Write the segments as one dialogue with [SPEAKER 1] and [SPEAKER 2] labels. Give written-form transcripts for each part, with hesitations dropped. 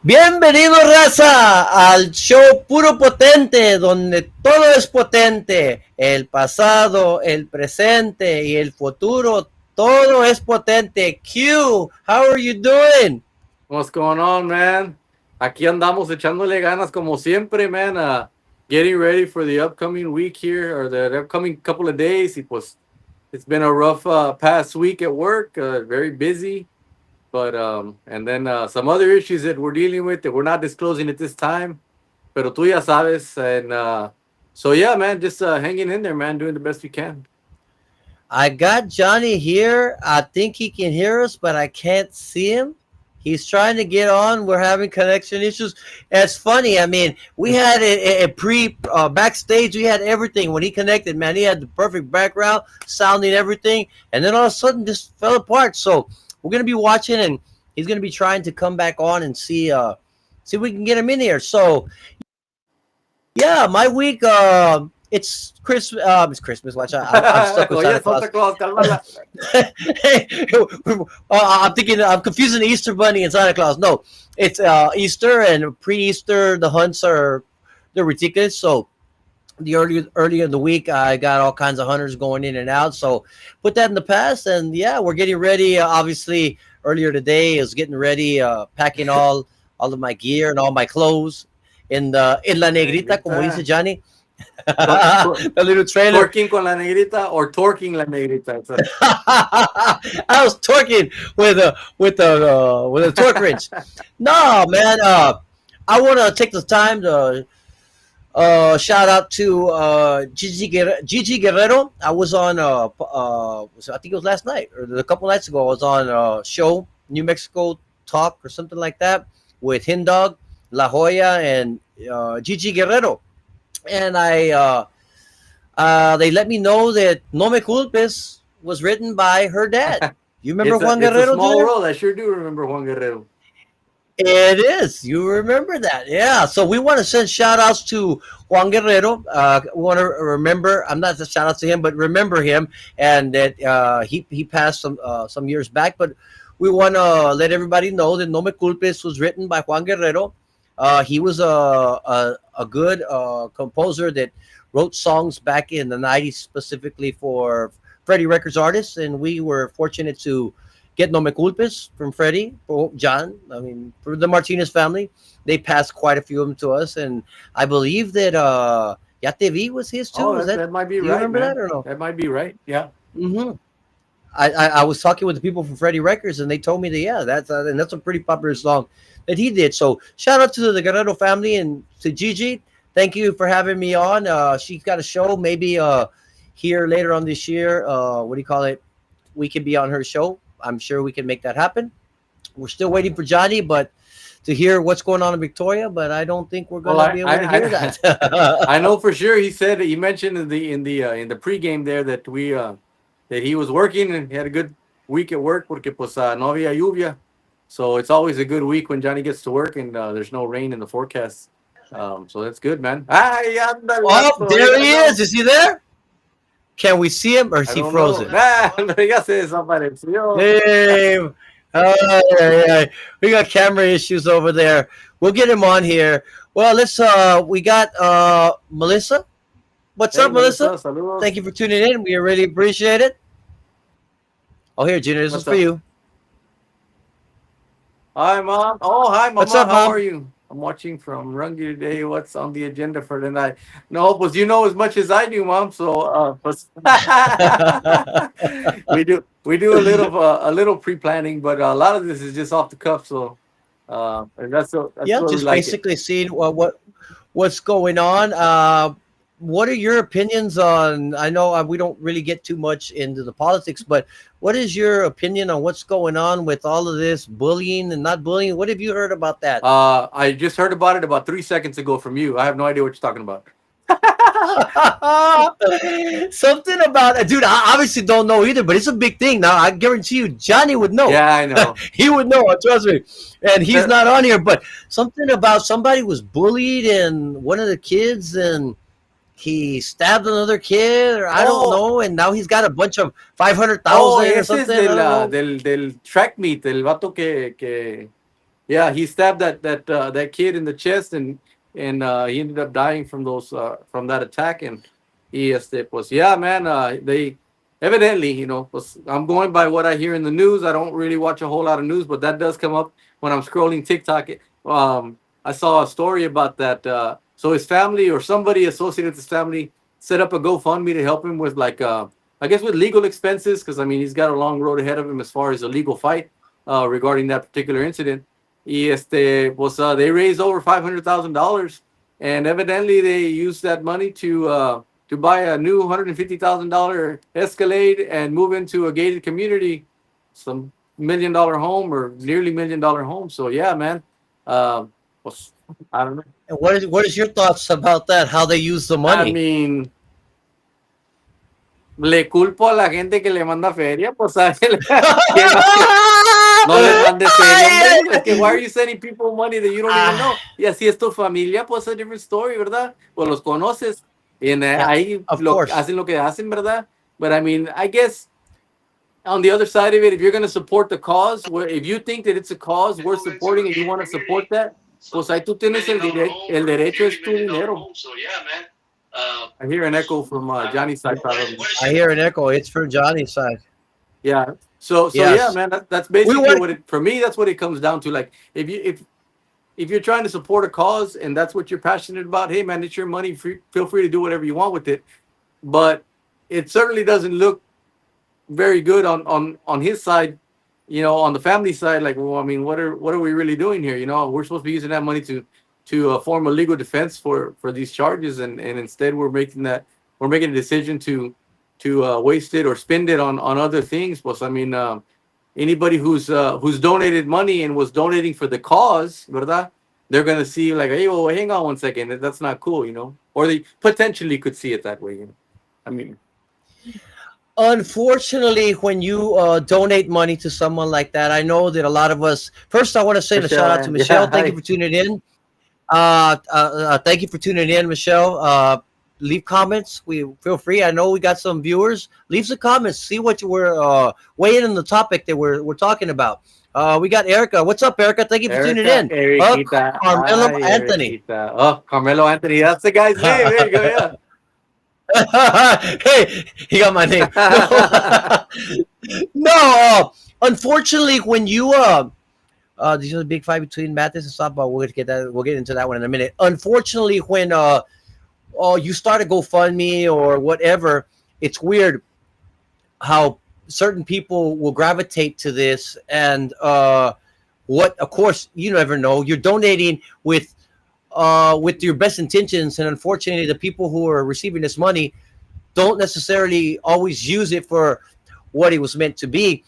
[SPEAKER 1] Bienvenido, raza, al show Puro Potente, donde todo es potente. El pasado, el presente y el futuro, todo es potente. Q, how are you doing?
[SPEAKER 2] What's going on, man? Aquí andamos echándole ganas como siempre, man. Getting ready for the upcoming week here, or the upcoming couple of days. Y pues, it's been a rough past week at work, very busy. But and then some other issues that we're dealing with that we're not disclosing at this time. Pero tú ya sabes, and so yeah, man, just hanging in there, man, doing the best we can.
[SPEAKER 1] I got Johnny here. I think he can hear us, but I can't see him. He's trying to get on. We're having connection issues. It's funny. I mean, we had a pre backstage. We had everything when he connected. Man, he had the perfect background, sounding everything, and then all of a sudden, just fell apart. So we're gonna be watching, and he's gonna be trying to come back on and see if we can get him in here. So yeah, my week. It's Christmas. It's Christmas. Watch out! I'm stuck with Santa Claus. Hey, I'm thinking. I'm confusing the Easter Bunny and Santa Claus. No, it's Easter and pre-Easter. The hunts they're ridiculous. So the earlier in the week, I got all kinds of hunters going in and out. So put that in the past, and yeah, we're getting ready. Obviously, earlier today is getting ready, packing all of my gear and all my clothes in la negrita, como dice Johnny. The little trailer.
[SPEAKER 2] Torquing con la negrita or torquing la negrita.
[SPEAKER 1] I was torquing with a torque wrench. No, man. I want to take the time to shout out to Gigi Guerrero. I was on I think it was last night or a couple nights ago. I was on a show, New Mexico Talk or something like that, with Hindog, La Jolla, and Gigi Guerrero. And they let me know that No Me Culpes was written by her dad. You remember Juan Guerrero?
[SPEAKER 2] It's a small world. I sure do remember Juan Guerrero.
[SPEAKER 1] It is. You remember that. Yeah. So we want to send shout outs to Juan Guerrero. We want to remember, I'm not just shout out to him, but remember him. And that he passed some years back. But we want to let everybody know that No Me Culpes was written by Juan Guerrero. He was a good composer that wrote songs back in the 90s specifically for Freddie Records artists, and we were fortunate to get No Me Culpes from Freddie, John, I mean, for the Martinez family. They passed quite a few of them to us, and I believe that Ya Te Vi was his too.
[SPEAKER 2] Oh, that might be right.
[SPEAKER 1] You remember
[SPEAKER 2] man.
[SPEAKER 1] that or no?
[SPEAKER 2] That might be right, yeah.
[SPEAKER 1] Mm-hmm. I was talking with the people from Freddie Records, and they told me that, yeah, that's a pretty popular song that he did. So shout out to the Guerrero family and to Gigi. Thank you for having me on. She's got a show maybe here later on this year. What do you call it? We can be on her show. I'm sure we can make that happen. We're still waiting for Johnny, but to hear what's going on in Victoria, but I don't think we're going to be able to hear that.
[SPEAKER 2] I know for sure. He mentioned in the pregame there that that he was working and he had a good week at work porque pues no había lluvia. So it's always a good week when Johnny gets to work and there's no rain in the forecast. So that's good, man.
[SPEAKER 1] Oh, there he is. Is he there? Can we see him or is
[SPEAKER 2] I
[SPEAKER 1] he
[SPEAKER 2] don't know.
[SPEAKER 1] frozen?
[SPEAKER 2] Nah, ya se desapareció.
[SPEAKER 1] Hey, we got camera issues over there. We'll get him on here. Well, let's. We got Melissa. What's
[SPEAKER 2] Hey,
[SPEAKER 1] up, Melissa?
[SPEAKER 2] Melissa,
[SPEAKER 1] Thank
[SPEAKER 2] saludos.
[SPEAKER 1] you for tuning in. We really appreciate it. Oh, here, Junior. This is
[SPEAKER 2] What's
[SPEAKER 1] for
[SPEAKER 2] up?
[SPEAKER 1] you.
[SPEAKER 2] Hi, Mom. Oh, hi,
[SPEAKER 1] What's
[SPEAKER 2] Mama.
[SPEAKER 1] up,
[SPEAKER 2] How are
[SPEAKER 1] Mom?
[SPEAKER 2] you? I'm watching from Rungy today. What's on the agenda for tonight? No, but you know as much as I do, Mom. So, we do a little pre planning, but a lot of this is just off the cuff. So, and that's
[SPEAKER 1] Yeah,
[SPEAKER 2] where we
[SPEAKER 1] just
[SPEAKER 2] like it.
[SPEAKER 1] basically seeing what's going on. What are your opinions on? I know we don't really get too much into the politics, but what is your opinion on what's going on with all of this bullying and not bullying? What have you heard about that?
[SPEAKER 2] I just heard about it about 3 seconds ago from you. I have no idea what you're talking about.
[SPEAKER 1] Something about dude. I obviously don't know either, but it's a big thing. Now I guarantee you, Johnny would know.
[SPEAKER 2] Yeah, I know.
[SPEAKER 1] He would know. Trust me. And he's
[SPEAKER 2] There,
[SPEAKER 1] not on here, but something about somebody was bullied and one of the kids and he stabbed another kid, or I don't
[SPEAKER 2] oh,
[SPEAKER 1] know, and now he's got a bunch of five hundred
[SPEAKER 2] oh,
[SPEAKER 1] thousand or
[SPEAKER 2] ese es
[SPEAKER 1] something. I don't know.
[SPEAKER 2] del track meet, el vato que yeah, he stabbed that kid in the chest, and he ended up dying from those from that attack. And pues yeah, man, they evidently, pues I'm going by what I hear in the news. I don't really watch a whole lot of news, but that does come up when I'm scrolling TikTok. I saw a story about that. So his family or somebody associated with his family set up a GoFundMe to help him with like I guess with legal expenses, because I mean he's got a long road ahead of him as far as a legal fight regarding that particular incident. Pues they raised over $500,000, and evidently they used that money to buy a new $150,000 Escalade and move into a gated community, some $1 million home or nearly $1 million home. So yeah, man. Pues, I don't know.
[SPEAKER 1] And what is your thoughts about that? How they use the
[SPEAKER 2] I
[SPEAKER 1] money?
[SPEAKER 2] mean, le culpo a la gente que le manda feria, pues a que no, no les mande feria, hombre. Es que why are you sending people money that you don't even know?
[SPEAKER 1] Ah,
[SPEAKER 2] Y así es tu familia, pues a different story, ¿verdad? Pues los conoces y
[SPEAKER 1] yeah,
[SPEAKER 2] ahí
[SPEAKER 1] of course.
[SPEAKER 2] hacen lo que hacen, ¿verdad? But I mean, I guess on the other side of it, if you're going to support the cause, if you think that it's a cause worth supporting and you want to support that, pues ahí tú tienes el derecho, es tu dinero. I hear an echo from Johnny's side, probably.
[SPEAKER 1] I hear an echo. It's for Johnny's side.
[SPEAKER 2] Yeah. So yeah,
[SPEAKER 1] Yes,
[SPEAKER 2] man. That's
[SPEAKER 1] we
[SPEAKER 2] basically
[SPEAKER 1] want.
[SPEAKER 2] what it for me. That's what it comes down to. Like, if you're trying to support a cause and that's what you're passionate about, hey man, it's your money. Feel free to do whatever you want with it. But it certainly doesn't look very good on his side. On the family side, like, well, I mean, what are we really doing here? We're supposed to be using that money to form a legal defense for these charges, and instead we're making a decision to waste it or spend it on other things. But I mean, anybody who's donated money and was donating for the cause, verdad? They're gonna see like, hey, well, hang on one second, that's not cool, or they potentially could see it that way. I mean,
[SPEAKER 1] Unfortunately, when you donate money to someone like that, I know that a lot of us. First, I want to say a shout
[SPEAKER 2] Michelle,
[SPEAKER 1] out to
[SPEAKER 2] yeah,
[SPEAKER 1] Michelle. Thank you
[SPEAKER 2] hi.
[SPEAKER 1] for tuning in. Thank you for tuning in, Michelle. Leave comments. We feel free. I know we got some viewers. Leave some comments. See what you were weighing in the topic that we're talking about. We got Erica. What's up, Erica? Thank you for tuning
[SPEAKER 2] Erica,
[SPEAKER 1] in.
[SPEAKER 2] Eriquita,
[SPEAKER 1] Carmelo
[SPEAKER 2] hi,
[SPEAKER 1] Anthony.
[SPEAKER 2] Eriquita. Oh, Carmelo Anthony, that's the guy's name. There you go, yeah.
[SPEAKER 1] Hey, he got my name. No, no. Unfortunately, when you these are the big fight between Mathis and softball. We'll get that. We'll get into that one in a minute. Unfortunately, when you start a GoFundMe or whatever, it's weird how certain people will gravitate to this, and what, of course, you never know. You're donating with your best intentions, and unfortunately, the people who are receiving this money don't necessarily always use it for what it was meant to be,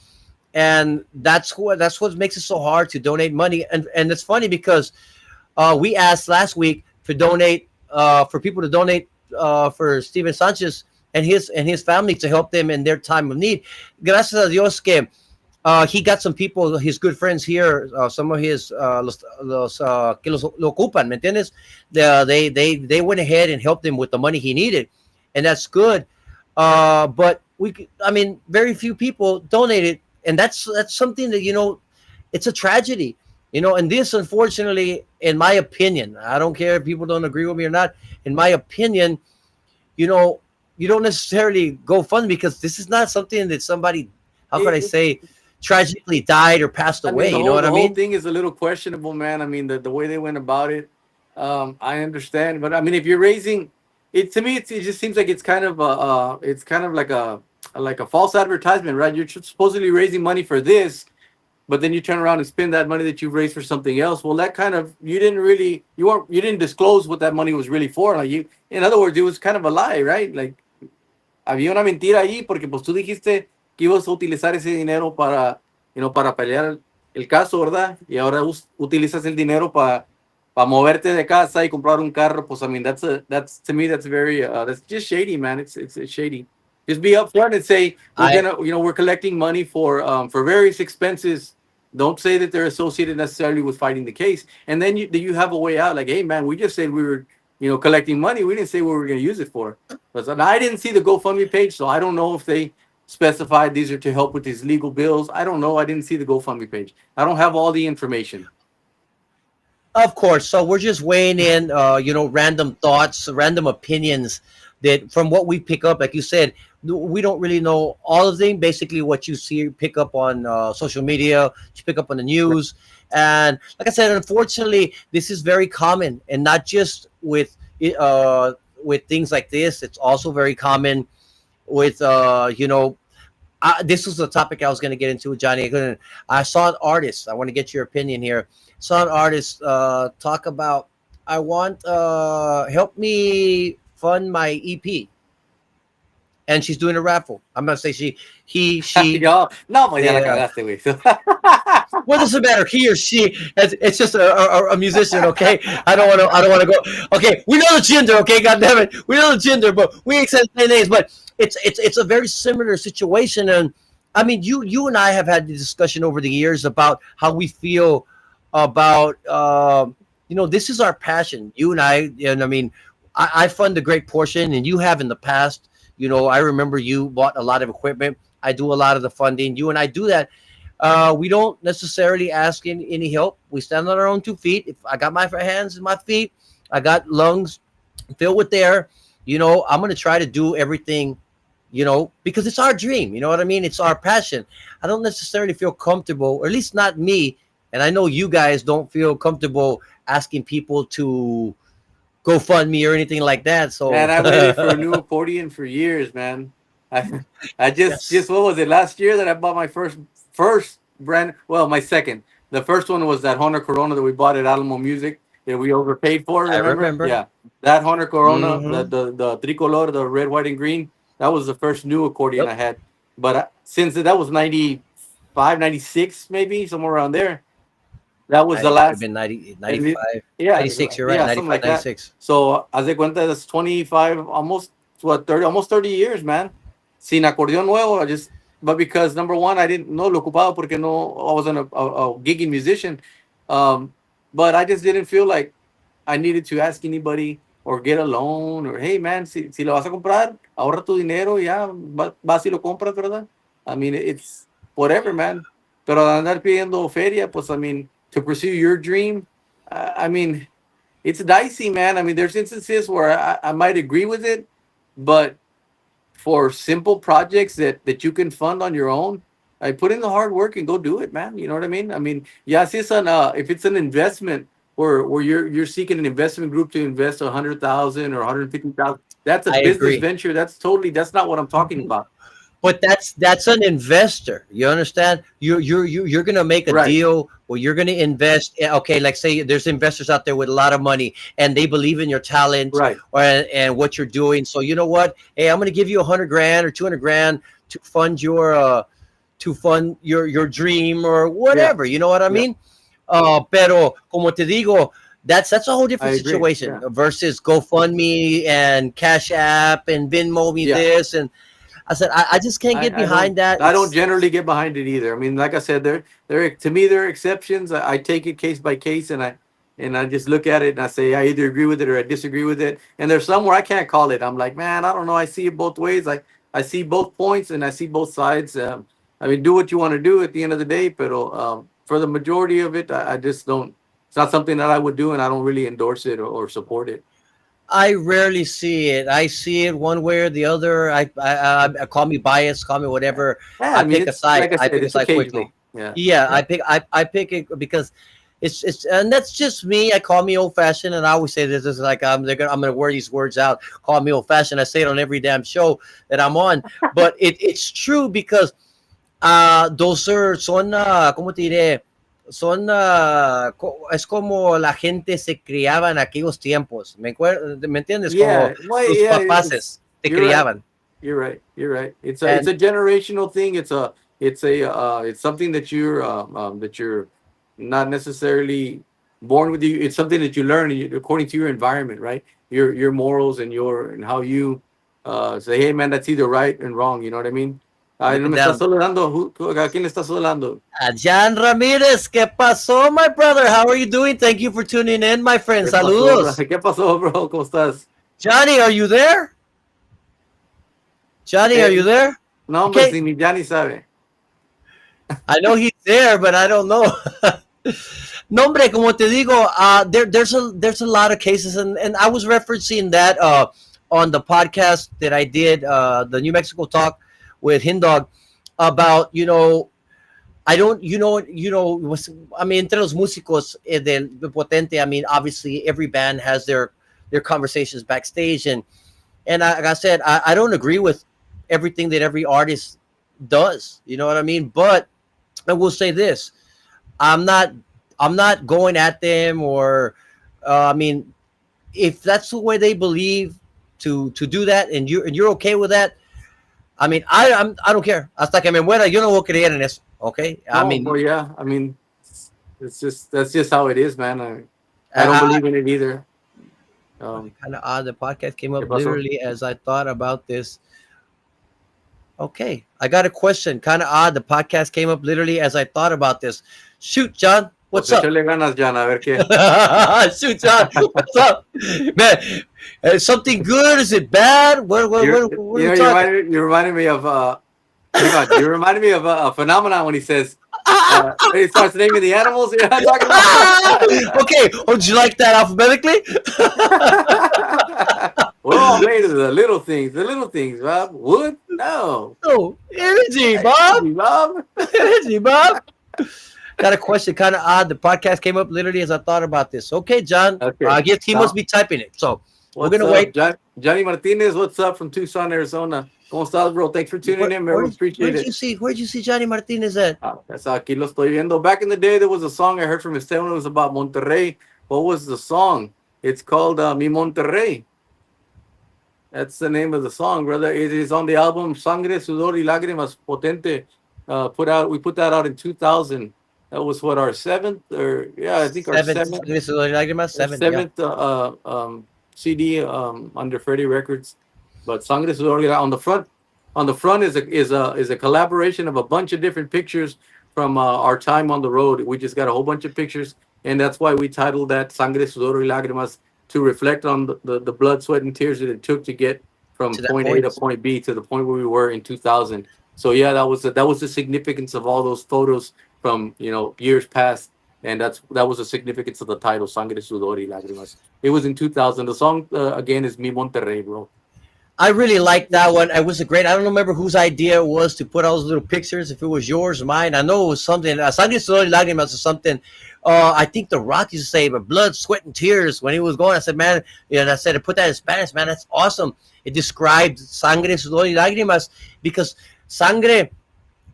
[SPEAKER 1] and that's what makes it so hard to donate money. And it's funny because we asked last week to donate for people to donate for Steven Sanchez and his family to help them in their time of need. Gracias a Dios que he got some people, his good friends here, some of his los que lo ocupan, ¿me entiendes? They went ahead and helped him with the money he needed, and that's good. But I mean, very few people donated, and that's something that it's a tragedy. And this, unfortunately, in my opinion, I don't care if people don't agree with me or not. In my opinion, you know, you don't necessarily go fund because this is not something that somebody, how could I
[SPEAKER 2] It,
[SPEAKER 1] say, tragically died or passed
[SPEAKER 2] I mean,
[SPEAKER 1] away. You know what
[SPEAKER 2] the
[SPEAKER 1] I
[SPEAKER 2] whole
[SPEAKER 1] mean?
[SPEAKER 2] thing is a little questionable, man. I mean, the way they went about it, I understand, but I mean, if you're raising it to me, it just seems like it's kind of like a false advertisement, right? You're supposedly raising money for this, but then you turn around and spend that money that you've raised for something else. Well, that kind of you didn't disclose what that money was really for. Like in other words, it was kind of a lie, right? Like había una mentira ahí porque pues tú dijiste que ibas a utilizar ese dinero para, para pelear el caso, ¿verdad? Y ahora utilizas el dinero para moverte de casa y comprar un carro. Pues I mean, that's to me that's very that's just shady, man. It's shady. Just be upfront and say
[SPEAKER 1] I
[SPEAKER 2] we're collecting money for various expenses. Don't say that they're associated necessarily with fighting the case, and then you have a way out. Like, hey, man, we just said we were collecting money. We didn't say what we were going to use it for. But I didn't see the GoFundMe page, so I don't know if they specified these are to help with these legal bills. I don't know. I didn't see the GoFundMe page. I don't have all the information.
[SPEAKER 1] Of course. So we're just weighing in, random thoughts, random opinions that from what we pick up, like you said, we don't really know all of them. Basically, what you see, pick up on social media, you pick up on the news, and like I said, unfortunately, this is very common, and not just with things like this. It's also very common with this was the topic I was going to get into, Johnny. I saw an artist. I want to get your opinion here. Saw an artist talk about, I want help me fund my EP, and she's doing a raffle. I'm gonna say she.
[SPEAKER 2] Yo, no, pues ya la
[SPEAKER 1] Yeah.
[SPEAKER 2] cagaste, güey.
[SPEAKER 1] What does it matter? He or she? It's just a musician, okay? I don't want to. I don't want to go. Okay, we know the gender, okay? God damn it, we know the gender, but we ain't saying names. But it's a very similar situation, and I mean, you and I have had the discussion over the years about how we feel about this is our passion. You and I, and I mean, I fund a great portion, and you have in the past. I remember you bought a lot of equipment. I do a lot of the funding. You and I do that. We don't necessarily ask any help. We stand on our own 2 feet. If I got my hands and my feet, I got lungs filled with air. I'm going to try to do everything, because it's our dream. You know what I mean? It's our passion. I don't necessarily feel comfortable, or at least not me. And I know you guys don't feel comfortable asking people to go fund me or anything like that.
[SPEAKER 2] Man,
[SPEAKER 1] So,
[SPEAKER 2] I waited for a new accordion for years, man. I I just
[SPEAKER 1] yes,
[SPEAKER 2] what was it last year that I bought my first brand? Well, my second. The first one was that Honor Corona that we bought at Alamo Music that we overpaid for.
[SPEAKER 1] I
[SPEAKER 2] Remember?
[SPEAKER 1] remember.
[SPEAKER 2] Yeah, that Honor Corona,
[SPEAKER 1] Hmm.
[SPEAKER 2] the tricolor, the red, white, and green. That was the first new accordion
[SPEAKER 1] Yep.
[SPEAKER 2] I had. But since that was 95, 96, maybe somewhere around there. That was the
[SPEAKER 1] It could have
[SPEAKER 2] last.
[SPEAKER 1] been 90,
[SPEAKER 2] And it,
[SPEAKER 1] 95,
[SPEAKER 2] yeah,
[SPEAKER 1] 96. You're right.
[SPEAKER 2] yeah, something
[SPEAKER 1] 95,
[SPEAKER 2] like that.
[SPEAKER 1] 96.
[SPEAKER 2] So as de cuenta, that's 25, almost what 30, almost 30 years, man. Sin acordeón nuevo, but because number one, I didn't know lo ocupaba porque no, I wasn't a gigging musician. Um, but I just didn't feel like I needed to ask anybody or get a loan or hey man, si lo vas a comprar, ahorra tu dinero, ya vas y lo compras, ¿verdad? I mean, it's whatever, man. Pero andar pidiendo feria, pues I mean, to pursue your dream, I mean, it's dicey, man. I mean, there's instances where I might agree with it, but for simple projects that you can fund on your own, I put in the hard work and go do it, man. You know what I mean? I mean, yeah, if it's an investment where you're seeking an investment group to invest 100,000 or 150,000, that's a
[SPEAKER 1] I
[SPEAKER 2] business
[SPEAKER 1] agree.
[SPEAKER 2] venture. That's not what I'm talking about.
[SPEAKER 1] But that's an investor. You understand? You're gonna make a
[SPEAKER 2] Right,
[SPEAKER 1] deal where you're gonna invest. Okay, like say there's investors out there with a lot of money and they believe in your talent
[SPEAKER 2] right,
[SPEAKER 1] or and what you're doing. So you know what? Hey, I'm gonna give you 100 grand or 200 grand to fund your dream or
[SPEAKER 2] yeah,
[SPEAKER 1] whatever. You know what I
[SPEAKER 2] yeah,
[SPEAKER 1] mean? Pero como te digo, that's a whole
[SPEAKER 2] I
[SPEAKER 1] different
[SPEAKER 2] agree.
[SPEAKER 1] situation
[SPEAKER 2] Yeah,
[SPEAKER 1] versus GoFundMe and Cash App and Venmo me
[SPEAKER 2] yeah.
[SPEAKER 1] this. And I said I just can't get behind that.
[SPEAKER 2] I don't
[SPEAKER 1] It's
[SPEAKER 2] generally get behind it either. I mean, like I said, there to me there are exceptions. I take it case by case and I just look at it and I say I either agree with it or I disagree with it. And there's some where I can't call it. I'm like, man, I don't know. I see it both ways. I see both points and I see both sides. I mean, do what you want to do at the end of the day, but for the majority of it, I just don't. It's not something that I would do, and I don't really endorse it or support it.
[SPEAKER 1] I rarely see it. I see it one way or the other. I call me biased, call me
[SPEAKER 2] Yeah,
[SPEAKER 1] whatever.
[SPEAKER 2] yeah.
[SPEAKER 1] I
[SPEAKER 2] I mean,
[SPEAKER 1] pick a
[SPEAKER 2] it's
[SPEAKER 1] side.
[SPEAKER 2] like I
[SPEAKER 1] I
[SPEAKER 2] said,
[SPEAKER 1] pick a
[SPEAKER 2] it's
[SPEAKER 1] side quickly.
[SPEAKER 2] occasional. Yeah,
[SPEAKER 1] Yeah,
[SPEAKER 2] yeah,
[SPEAKER 1] I pick it because it's and that's just me. I call me old fashioned, and I always say this is like I'm gonna wear these words out. Call me old fashioned. I say it on every damn show that I'm on, but it's true because those are son ¿cómo te diré? Son es como la gente se criaba en aquellos tiempos. ¿Me entiendes? Como
[SPEAKER 2] yeah. Well,
[SPEAKER 1] tus
[SPEAKER 2] yeah.
[SPEAKER 1] papás te
[SPEAKER 2] You're right.
[SPEAKER 1] criaban.
[SPEAKER 2] You're right. You're right. It's
[SPEAKER 1] And
[SPEAKER 2] a generational thing. It's something that you're not necessarily born with. You. It's something that you learn according to your environment, right? Your morals and your and how you say, hey man, that's either right and wrong. You know what I mean? Ay,
[SPEAKER 1] break
[SPEAKER 2] no
[SPEAKER 1] it
[SPEAKER 2] me estás
[SPEAKER 1] down.
[SPEAKER 2] saludando. ¿A quién le estás saludando?
[SPEAKER 1] Jan Ramirez, ¿qué pasó, my brother? How are you doing? Thank you for tuning in, my friend.
[SPEAKER 2] ¿Qué pasó, bro?
[SPEAKER 1] Saludos.
[SPEAKER 2] ¿Qué pasó, bro? ¿Cómo estás?
[SPEAKER 1] Johnny, are you there? Johnny, are
[SPEAKER 2] Eh,
[SPEAKER 1] you there?
[SPEAKER 2] no, hombre,
[SPEAKER 1] Okay,
[SPEAKER 2] si ni ya ni sabe.
[SPEAKER 1] I know he's there, but I don't know. No, hombre, como te digo, there's a lot of cases, and I was referencing that on the podcast that I did, the New Mexico Talk with Hindog, about I don't I mean entre los músicos del Potente. I mean, obviously every band has their conversations backstage, and like I said, I don't agree with everything that every artist does. You know what I mean? But I will say this: I'm not I'm not going at them or I mean, if that's the way they believe to do that, and you're okay with that, I mean, I don't care. Hasta que me muera, yo no voy a creer en eso. Okay, I
[SPEAKER 2] No, but
[SPEAKER 1] mean,
[SPEAKER 2] yeah, I mean, it's just that's just how it is, man. I don't
[SPEAKER 1] I
[SPEAKER 2] believe in it either. Um,
[SPEAKER 1] kind of odd. The podcast came
[SPEAKER 2] ¿Qué
[SPEAKER 1] up
[SPEAKER 2] pasó?
[SPEAKER 1] literally as I thought about this. Okay, I got a question. Kind of odd. The podcast came up literally as I thought about this. Shoot, John,
[SPEAKER 2] Pues
[SPEAKER 1] what's up?
[SPEAKER 2] échale ganas, Jan, a ver qué.
[SPEAKER 1] Shoot, John, what's up, man? Is something good? Is it bad? What are we talking?
[SPEAKER 2] You reminded me of hang on, you reminded me of a phenomenon when he says he starts naming the animals. You know what I'm talking about?
[SPEAKER 1] Okay. Oh, did you like that alphabetically?
[SPEAKER 2] We're all made of the little things, Bob. Wood? No.
[SPEAKER 1] Oh, energy,
[SPEAKER 2] Hey,
[SPEAKER 1] Bob.
[SPEAKER 2] Bob.
[SPEAKER 1] Energy, Bob. Got a question, kind of odd. The podcast came up literally as I thought about this. Okay, John.
[SPEAKER 2] Okay.
[SPEAKER 1] I guess he must
[SPEAKER 2] Now,
[SPEAKER 1] be typing it. So we're
[SPEAKER 2] what's
[SPEAKER 1] gonna
[SPEAKER 2] up,
[SPEAKER 1] wait.
[SPEAKER 2] Johnny Martinez? What's up from Tucson, Arizona? ¿Cómo estás, bro? Thanks for tuning in, man. We
[SPEAKER 1] Where
[SPEAKER 2] appreciate
[SPEAKER 1] did you
[SPEAKER 2] it.
[SPEAKER 1] see? Where did you see Johnny Martinez at?
[SPEAKER 2] That's aquí lo estoy viendo. Back in the day, there was a song I heard from Esteban. It was about Monterrey. What was the song? It's called Mi Monterrey. That's the name of the song, brother. It is on the album Sangre, Sudor y Lágrimas Potente. We put that out in 2000. That was what our seventh, or yeah, I think our
[SPEAKER 1] Seven.
[SPEAKER 2] seventh,
[SPEAKER 1] Seven. Yeah.
[SPEAKER 2] CD under Freddie Records. But Sangre, Sudor y on the front is a collaboration of a bunch of different pictures from our time on the road. We just got a whole bunch of pictures, and that's why we titled that Sangre, Sudor y Lágrimas, to reflect on the blood, sweat, and tears that it took to get from
[SPEAKER 1] To that
[SPEAKER 2] point A to
[SPEAKER 1] point.
[SPEAKER 2] point B to the point where we were in 2000. So yeah, that was the significance of all those photos from years past, and that was the significance of the title Sangre, Sudor y Lágrimas. It was in 2000. The song again is Mi Monterrey, bro.
[SPEAKER 1] I really liked that one. It was a great. I don't remember whose idea it was to put all those little pictures. If it was yours or mine, I know it was something. Sangre, Sudor y Lágrimas or something. I think the Rock used to say, "But blood, sweat, and tears." When he was going, I said, "Man," and I said, "I put that in Spanish, man. That's awesome." It described sangre, sudor y lágrimas because sangre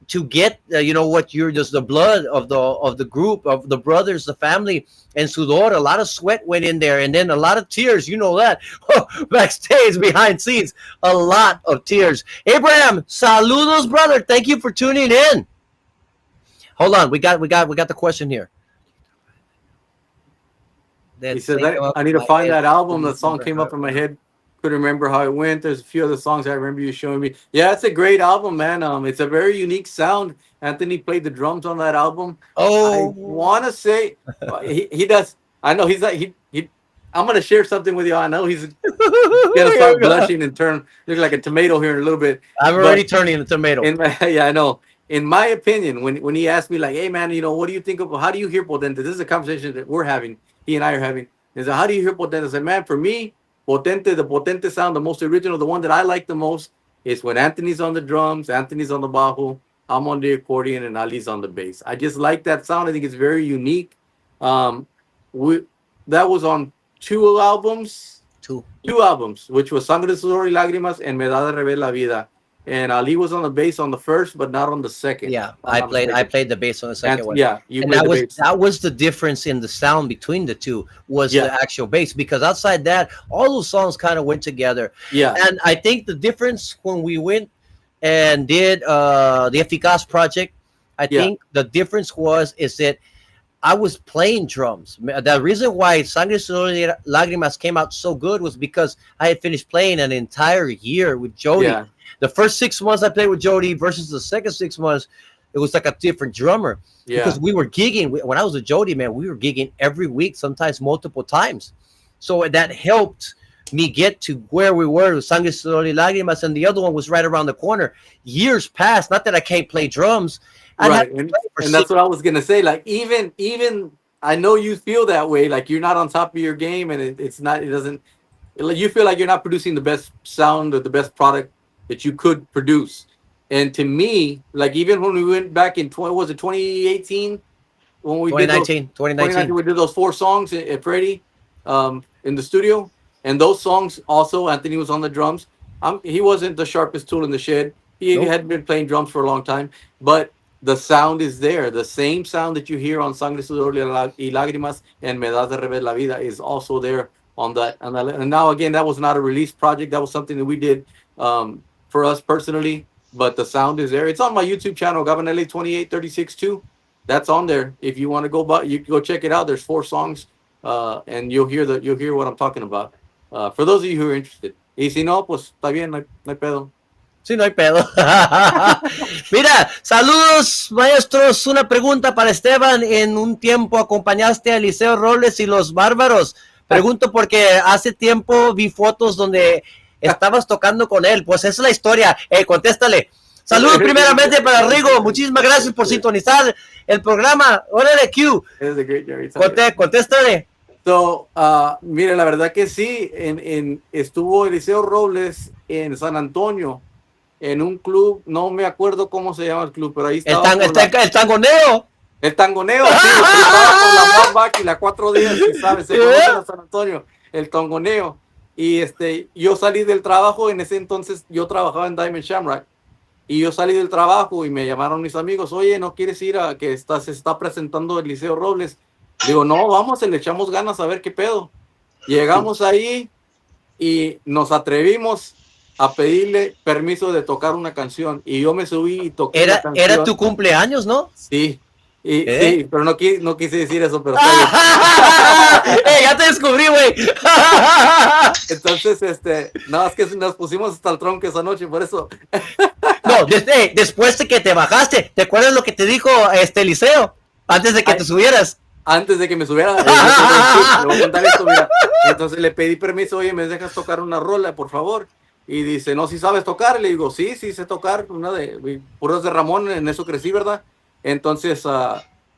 [SPEAKER 1] to get what you're just the blood of the group of the brothers, the family, and sudor. A lot of sweat went in there, and then a lot of tears. You know that backstage, behind scenes, a lot of tears. Abraham, saludos, brother. Thank you for tuning in. Hold on, we got the question here.
[SPEAKER 2] He
[SPEAKER 1] That
[SPEAKER 2] says,
[SPEAKER 1] thing come up
[SPEAKER 2] I need
[SPEAKER 1] in
[SPEAKER 2] to
[SPEAKER 1] my
[SPEAKER 2] find
[SPEAKER 1] head.
[SPEAKER 2] that album. The
[SPEAKER 1] Couldn't
[SPEAKER 2] song
[SPEAKER 1] remember
[SPEAKER 2] came
[SPEAKER 1] how
[SPEAKER 2] up
[SPEAKER 1] it
[SPEAKER 2] in my
[SPEAKER 1] went.
[SPEAKER 2] head. Couldn't remember how it went. There's a few other songs I remember you showing me. Yeah, it's a great album, man. It's a very unique sound. Anthony played the drums on that album. I
[SPEAKER 1] Oh,
[SPEAKER 2] want to say he does. I know he's like he. I'm gonna share something with you. I know he's gonna
[SPEAKER 1] Here
[SPEAKER 2] start
[SPEAKER 1] we go.
[SPEAKER 2] blushing and turn look like a tomato here in a little bit.
[SPEAKER 1] I'm already
[SPEAKER 2] But
[SPEAKER 1] turning the tomato.
[SPEAKER 2] in my, yeah, I know. In my opinion, when he asked me like, "Hey man, what do you think of how do you hear Potente?" This is a conversation that we're having. He and I are having. He said, "How do you hear Potente?" I said, "Man, for me, the Potente sound, the most original, the one that I like the most, is when Anthony's on the drums, Anthony's on the bajo, I'm on the accordion, and Ali's on the bass. I just like that sound. I think it's very unique. Um, we that was on two albums,
[SPEAKER 1] Two.
[SPEAKER 2] which was Sangre, Sudor y Lágrimas and Me da de Revés la Vida. And Ali was on the bass on the first, but not on the second.
[SPEAKER 1] Yeah,
[SPEAKER 2] If I'm not
[SPEAKER 1] I
[SPEAKER 2] mistaken.
[SPEAKER 1] played the bass on the
[SPEAKER 2] And
[SPEAKER 1] second one.
[SPEAKER 2] yeah, you
[SPEAKER 1] And
[SPEAKER 2] played the bass.
[SPEAKER 1] that was the difference in the sound between the two was the
[SPEAKER 2] Yeah,
[SPEAKER 1] actual bass because outside that all those songs kind of went together.
[SPEAKER 2] yeah,
[SPEAKER 1] And I think the difference when we went and did the Eficaz project, I
[SPEAKER 2] yeah,
[SPEAKER 1] think the difference was is that I was playing drums. The reason why Sangre Sudor y Lágrimas came out so good was because I had finished playing an entire year with Jody.
[SPEAKER 2] yeah,
[SPEAKER 1] The first 6 months I played with Jody versus the second 6 months, it was like a different drummer because
[SPEAKER 2] yeah.
[SPEAKER 1] we were gigging. When I was with Jody, man, we were gigging every week, sometimes multiple times. So that helped me get to where we were with Sangre Sudor y Lágrimas, and the other one was right around the corner. Years passed, not that I can't play drums. I'd have
[SPEAKER 2] Right.
[SPEAKER 1] to play for
[SPEAKER 2] And that's
[SPEAKER 1] six.
[SPEAKER 2] what I was gonna say. Like even I know you feel that way, like you're not on top of your game and it's not it doesn't like you feel like you're not producing the best sound or the best product that you could produce. And to me, like even when we went back in 20, was it 2018 when we did those
[SPEAKER 1] 2019,
[SPEAKER 2] 2019
[SPEAKER 1] 2019.
[SPEAKER 2] we did those four songs at Freddie in the studio, and those songs also Anthony was on the drums. He wasn't the sharpest tool in the shed. He
[SPEAKER 1] Nope.
[SPEAKER 2] had been playing drums for a long time, but the sound is there. The same sound that you hear on Sangre, Sudor y Lágrimas and Me das de revés la vida is also there on that. And now again, that was not a release project. That was something that we did for us personally. But the sound is there. It's on my YouTube channel, Gabanelli 2836 too. That's on there. If you want to go, you can go check it out. There's four songs, and you'll hear what I'm talking about. For those of you who are interested. Y si no, pues está bien, no hay pedo.
[SPEAKER 1] Sí, no hay pedo. Mira, saludos, maestros. Una pregunta para Esteban. En un tiempo acompañaste a Eliseo Robles y los Bárbaros. Pregunto porque hace tiempo vi fotos donde estabas tocando con él. Pues esa es la historia. Contéstale. Saludos primeramente para Rigo. Muchísimas gracias por sintonizar el programa. Órale, Q.
[SPEAKER 2] It's a great Jerry.
[SPEAKER 1] Contéstale.
[SPEAKER 2] So, mire, la verdad que sí, estuvo Eliseo Robles en San Antonio, en un club, no me acuerdo cómo se llama el club, pero ahí estaba
[SPEAKER 1] El tangoneo.
[SPEAKER 2] el tangoneo, sí, ahí estaba con la Backback y la 4 días, si sabes, se conoce a San Antonio, el tangoneo. Y yo salí del trabajo, en ese entonces yo trabajaba en Diamond Shamrock, y yo salí del trabajo y me llamaron mis amigos, oye, ¿no quieres ir a que se está presentando Eliseo Robles? Digo, no, vamos, le echamos ganas a ver qué pedo. Llegamos ahí y nos atrevimos a pedirle permiso de tocar una canción. Y yo me subí y toqué la canción.
[SPEAKER 1] Era tu cumpleaños, ¿no?
[SPEAKER 2] Sí, sí, pero no quise decir eso, pero está bien.
[SPEAKER 1] Ya te descubrí, güey.
[SPEAKER 2] Entonces, nada más que nos pusimos hasta el tronco esa noche, por eso.
[SPEAKER 1] No, después de que te bajaste, ¿te acuerdas lo que te dijo Eliseo? Antes de que te subieras.
[SPEAKER 2] Antes de que me subiera, le voy a contar esto, mira. Entonces le pedí permiso, oye, ¿me dejas tocar una rola, por favor? Y dice, no, si sabes tocar. Le digo, sí, sé tocar, una de puros de Ramón, en eso crecí, ¿verdad? Entonces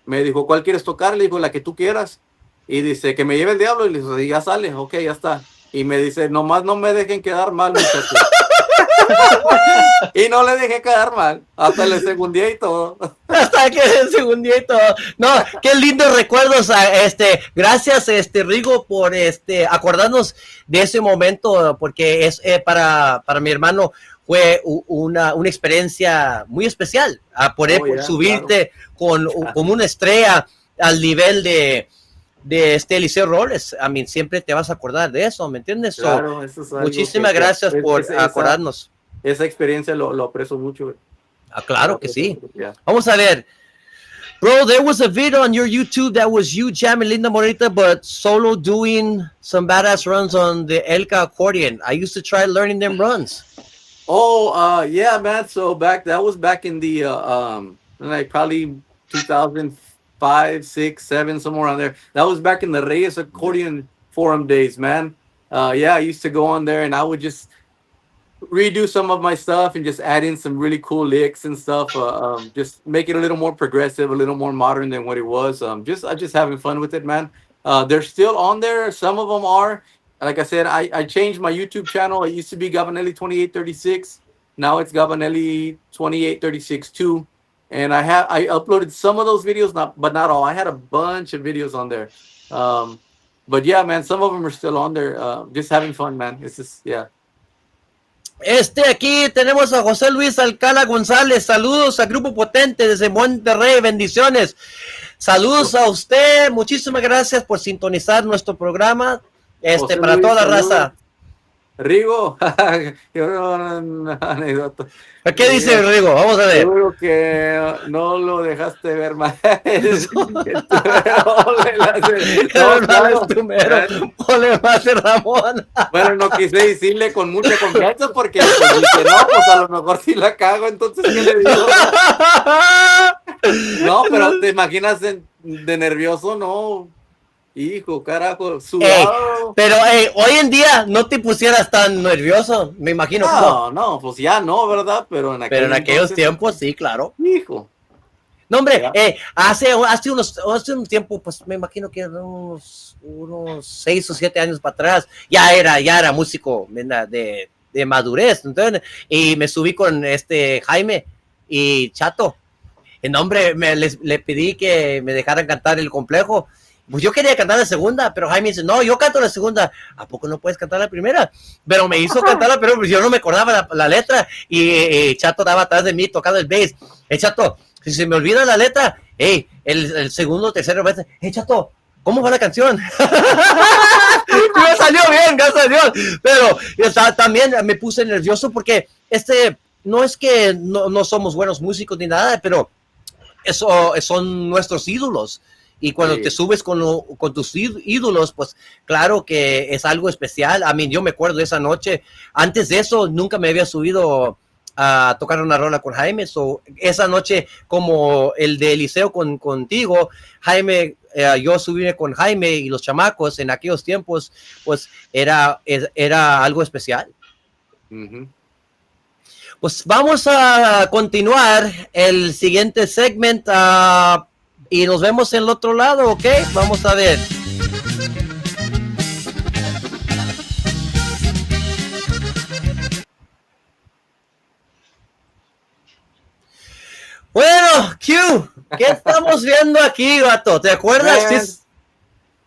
[SPEAKER 2] me dijo, ¿cuál quieres tocar? Le digo, la que tú quieras. Y dice, que me lleve el diablo. Y le digo, ya sale, ok, ya está. Y me dice, nomás no me dejen quedar mal, muchachos. Y no le dejé quedar mal, hasta le segundé y todo.
[SPEAKER 1] Hasta que le segundé y todo. No, qué lindos recuerdos. Gracias, Rigo, por acordarnos de ese momento, porque es para mi hermano fue una experiencia muy especial. Poder subirte claro. Como una estrella al nivel de Eliseo Robles. I mean, siempre te vas a acordar de eso, ¿me entiendes?
[SPEAKER 2] Claro, eso es
[SPEAKER 1] muchísimas gracias por acordarnos.
[SPEAKER 2] Esa experiencia lo aprecio mucho.
[SPEAKER 1] Claro que sí. Yeah. Vamos a ver. Bro, there was a video on your YouTube that was you jamming Linda Morita, but solo doing some badass runs on the Elka accordion. I used to try learning them runs.
[SPEAKER 2] Oh, yeah, man. So that was back in the like probably 2005, 6, 7, somewhere around there. That was back in the Reyes accordion forum days, man. Yeah, I used to go on there and I would just redo some of my stuff and just add in some really cool licks and stuff. Just make it a little more progressive, a little more modern than what it was. Just having fun with it, man. They're still on there. Some of them are. Like I said, I changed my YouTube channel. It used to be Gabanelli 2836. Now it's Gabanelli 2836 too. And I uploaded some of those videos, but not all. I had a bunch of videos on there. But yeah, man, some of them are still on there. Just having fun, man. It's just yeah.
[SPEAKER 1] Aquí tenemos a José Luis Alcala González. Saludos a Grupo Potente desde Monterrey. Bendiciones. Saludos a usted. Muchísimas gracias por sintonizar nuestro programa.
[SPEAKER 2] José
[SPEAKER 1] Para
[SPEAKER 2] Luis,
[SPEAKER 1] toda la
[SPEAKER 2] saludos.
[SPEAKER 1] raza.
[SPEAKER 2] Rigo, una anécdota.
[SPEAKER 1] ¿Qué dice Rigo? Vamos a ver.
[SPEAKER 2] Seguro que no lo dejaste ver más.
[SPEAKER 1] Ole más Ramón.
[SPEAKER 2] Bueno, no quise decirle con mucha confianza porque pues, dije, no, pues a lo mejor sí la cago, entonces ¿qué le digo? No, pero te imaginas de nervioso, no. Hijo, carajo, sudado.
[SPEAKER 1] Pero hoy en día no te pusieras tan nervioso, me imagino.
[SPEAKER 2] No, pues ya no, ¿verdad? Pero en
[SPEAKER 1] aquellos tiempos sí, claro.
[SPEAKER 2] Hijo.
[SPEAKER 1] No, hombre, hace un tiempo, pues me imagino que unos 6 o 7 años para atrás, ya era músico de madurez, entonces, y me subí con Jaime y Chato. En hombre, le pedí que me dejaran cantar el complejo. Pues yo quería cantar la segunda, pero Jaime dice, no, yo canto la segunda. ¿A poco no puedes cantar la primera? Pero me hizo cantar la primera, pues yo no me acordaba la letra. Y Chato estaba atrás de mí tocando el bass. Chato, si se me olvida la letra, el segundo, tercero vez, Chato, ¿cómo va la canción? Me salió bien, gracias a Dios. Pero también me puse nervioso porque no es que no somos buenos músicos ni nada, pero eso son nuestros ídolos. Y cuando te subes con tus ídolos, pues claro que es algo especial. Yo me acuerdo de esa noche. Antes de eso, nunca me había subido a tocar una rola con Jaime. Esa noche, como el de Eliseo contigo, Jaime, yo subí con Jaime y los chamacos en aquellos tiempos, pues era algo especial.
[SPEAKER 2] Uh-huh.
[SPEAKER 1] Pues vamos a continuar el siguiente segmento. Y nos vemos en el otro lado, ¿ok? Vamos a ver. Bueno, Q, ¿qué estamos viendo aquí, gato? ¿Te acuerdas?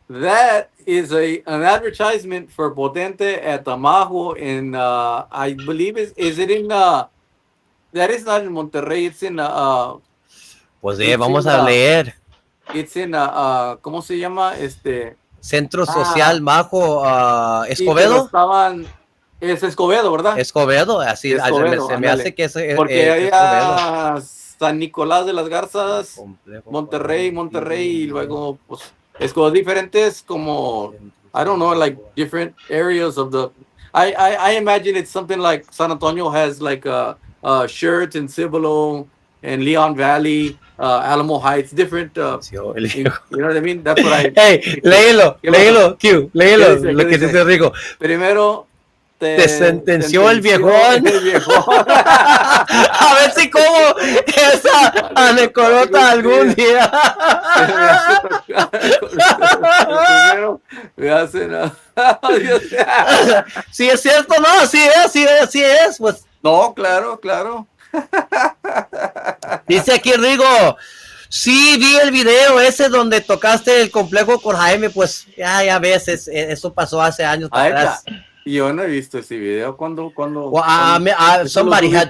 [SPEAKER 2] That is an advertisement for Potente at Tamajo in, I believe, is it in, that is not in Monterrey, it's in,
[SPEAKER 1] pues vamos a leer.
[SPEAKER 2] It's in, ¿cómo se llama?
[SPEAKER 1] Centro Social Majo Escobedo.
[SPEAKER 2] Es Escobedo, ¿verdad?
[SPEAKER 1] Escobedo, así
[SPEAKER 2] Escobedo,
[SPEAKER 1] se me hace que es.
[SPEAKER 2] Porque hay San Nicolás de las Garzas, Monterrey, y luego, pues, Escobedo, diferentes como, I don't know, like different areas of the. I imagine it's something like San Antonio has like Shirt and Cibolo and Leon Valley, Alamo Heights, different. You know what I mean? That's what I.
[SPEAKER 1] Hey, léelo, Q, léelo, lo que dice Rico.
[SPEAKER 2] Primero,
[SPEAKER 1] te sentenció el viejón. A ver si como esa anecorota algún día.
[SPEAKER 2] Primero me hacen.
[SPEAKER 1] Si es cierto, no, así es, pues.
[SPEAKER 2] No, claro.
[SPEAKER 1] Dice aquí Rigo, sí vi el video ese donde tocaste el complejo con Jaime, pues ya ves, eso pasó hace años atrás.
[SPEAKER 2] Yo no he visto ese video. ¿Cuándo?
[SPEAKER 1] Somebody had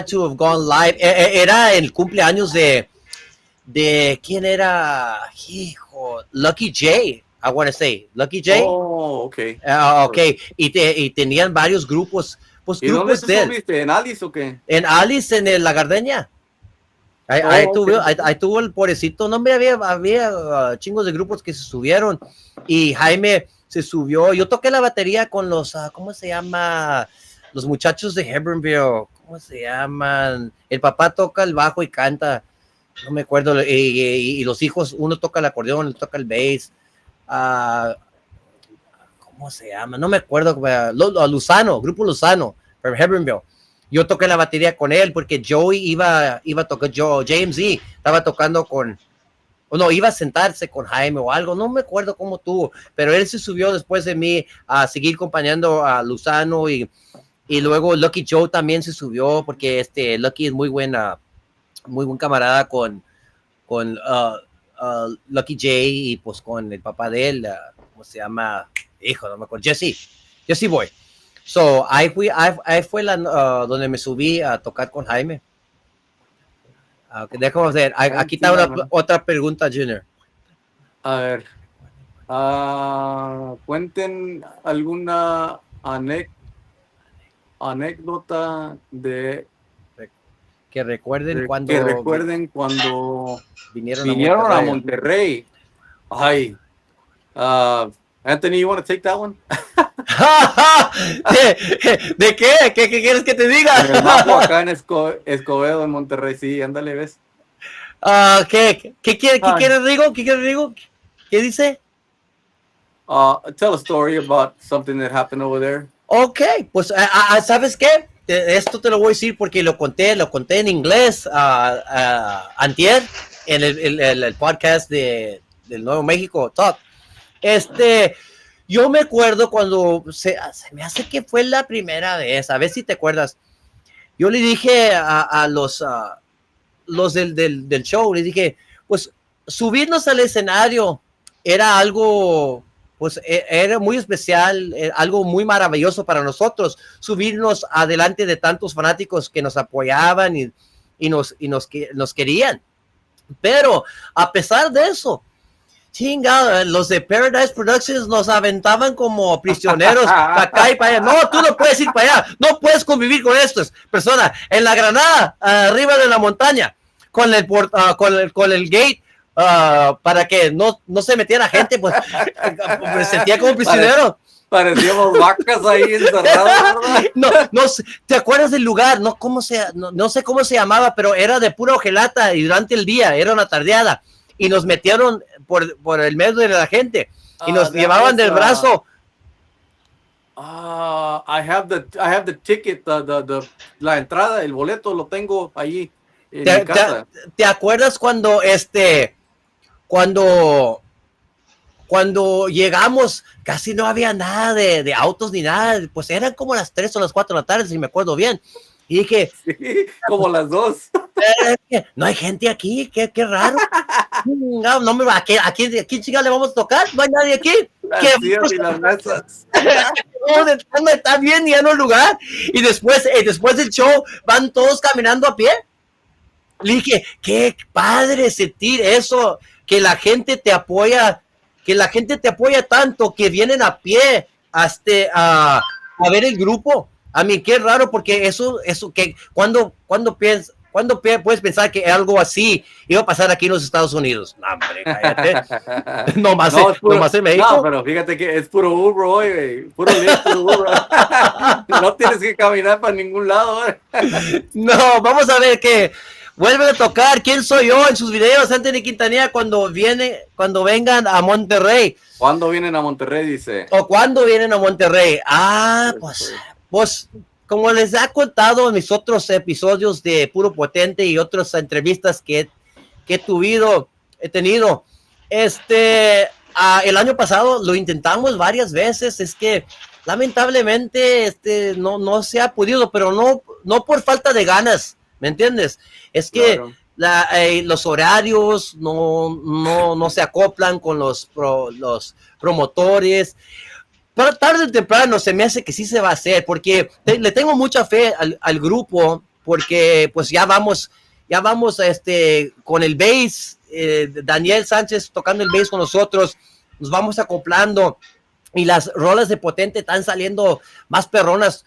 [SPEAKER 1] to have gone live. Era el cumpleaños de ¿quién era? Hijo, Lucky J. I want to say Lucky J.
[SPEAKER 2] Oh, okay.
[SPEAKER 1] Okay. Y tenían varios grupos. Pues
[SPEAKER 2] ¿Y dónde te subiste? ¿En Alice o qué?
[SPEAKER 1] En Alice, en la Gardenia. Ahí tuvo el pobrecito. No, hombre, había chingos de grupos que se subieron. Y Jaime se subió. Yo toqué la batería con los, ¿cómo se llama? Los muchachos de Hebronville. ¿Cómo se llaman? El papá toca el bajo y canta. No me acuerdo. Y los hijos, uno toca el acordeón, otro toca el bass. ¿cómo se llama? No me acuerdo, Luzano, Grupo Luzano, from Hebbronville. Yo toqué la batería con él porque Joey iba a tocar, James E. estaba tocando con, o no, iba a sentarse con Jaime o algo, no me acuerdo cómo tuvo, pero él se subió después de mí a seguir acompañando a Luzano y luego Lucky Joe también se subió porque Lucky es muy buen camarada con Lucky J y pues con el papá de él, ¿cómo se llama? Hijo, no me acuerdo, Jesse Boy. So, ahí fue donde me subí a tocar con Jaime. Déjame ver, aquí está otra pregunta, Junior.
[SPEAKER 2] A ver, cuenten alguna anécdota
[SPEAKER 1] Que recuerden
[SPEAKER 2] que recuerden cuando
[SPEAKER 1] vinieron
[SPEAKER 2] a
[SPEAKER 1] a
[SPEAKER 2] Monterrey. Ay, Anthony, you want to take that one?
[SPEAKER 1] ¿De qué? ¿Qué quieres que te diga?
[SPEAKER 2] En el Mapo, acá en Escobedo, en Monterrey, sí, ándale, ¿ves?
[SPEAKER 1] ¿Qué quieres, Rigo? ¿Qué quieres, Rigo? ¿Qué dice?
[SPEAKER 2] Tell a story about something that happened over there.
[SPEAKER 1] Ok, pues, ¿sabes qué? Esto te lo voy a decir porque lo conté en inglés antier en el podcast del Nuevo México Talk. Yo me acuerdo cuando se me hace que fue la primera vez, a ver si te acuerdas. Yo le dije a los del show, les dije, pues subirnos al escenario era algo, pues era muy especial, algo muy maravilloso para nosotros, subirnos adelante de tantos fanáticos que nos apoyaban y nos querían. Pero a pesar de eso, chingada, los de Paradise Productions nos aventaban como prisioneros para acá y para allá. No, tú no puedes ir para allá, no puedes convivir con estas personas. En la granada, arriba de la montaña, con el gate, para que no se metiera gente, pues me sentía como prisionero.
[SPEAKER 2] Parecíamos vacas ahí encerradas, ¿verdad?
[SPEAKER 1] No, ¿te acuerdas del lugar? No sé cómo se llamaba, pero era de pura hojelata y durante el día, era una tardeada. Y nos metieron por el medio de la gente y nos llevaban del brazo.
[SPEAKER 2] I have the ticket, la entrada, el boleto lo tengo allí en mi casa.
[SPEAKER 1] ¿Te acuerdas cuando llegamos, casi no había nada de autos ni nada, pues eran como las 3 o las 4 de la tarde, si me acuerdo bien. Y dije,
[SPEAKER 2] sí, como las 2.
[SPEAKER 1] No hay gente aquí, qué raro. No me va, ¿a quién chingada le vamos a tocar? No hay nadie aquí.
[SPEAKER 2] Las sillas y las mesas.
[SPEAKER 1] Está bien, ya no hay lugar. Y después del show, van todos caminando a pie. Le dije, qué padre sentir eso, que la gente te apoya tanto, que vienen a pie a ver el grupo. A mí, qué raro, porque eso que cuando puedes pensar que algo así iba a pasar aquí en los Estados Unidos. No, hombre, cállate. nomás en México.
[SPEAKER 2] No, pero fíjate que es puro Uber hoy, puro Uber. No tienes que caminar para ningún lado.
[SPEAKER 1] No, vamos a ver que vuelven a tocar ¿Quién soy yo? En sus videos, Anthony Quintanilla, cuando vengan a Monterrey.
[SPEAKER 2] ¿Cuándo vienen a Monterrey? Dice.
[SPEAKER 1] ¿O cuándo vienen a Monterrey? Pues como les he contado en mis otros episodios de Puro Potente y otras entrevistas que he tenido, el año pasado lo intentamos varias veces, es que lamentablemente no se ha podido, pero no por falta de ganas, ¿me entiendes? Es que claro. Los horarios no se acoplan con los promotores. Pero tarde o temprano se me hace que sí se va a hacer, porque le tengo mucha fe al grupo, porque pues ya vamos con el bass, Daniel Sánchez tocando el bass con nosotros, nos vamos acoplando y las rolas de Potente están saliendo más perronas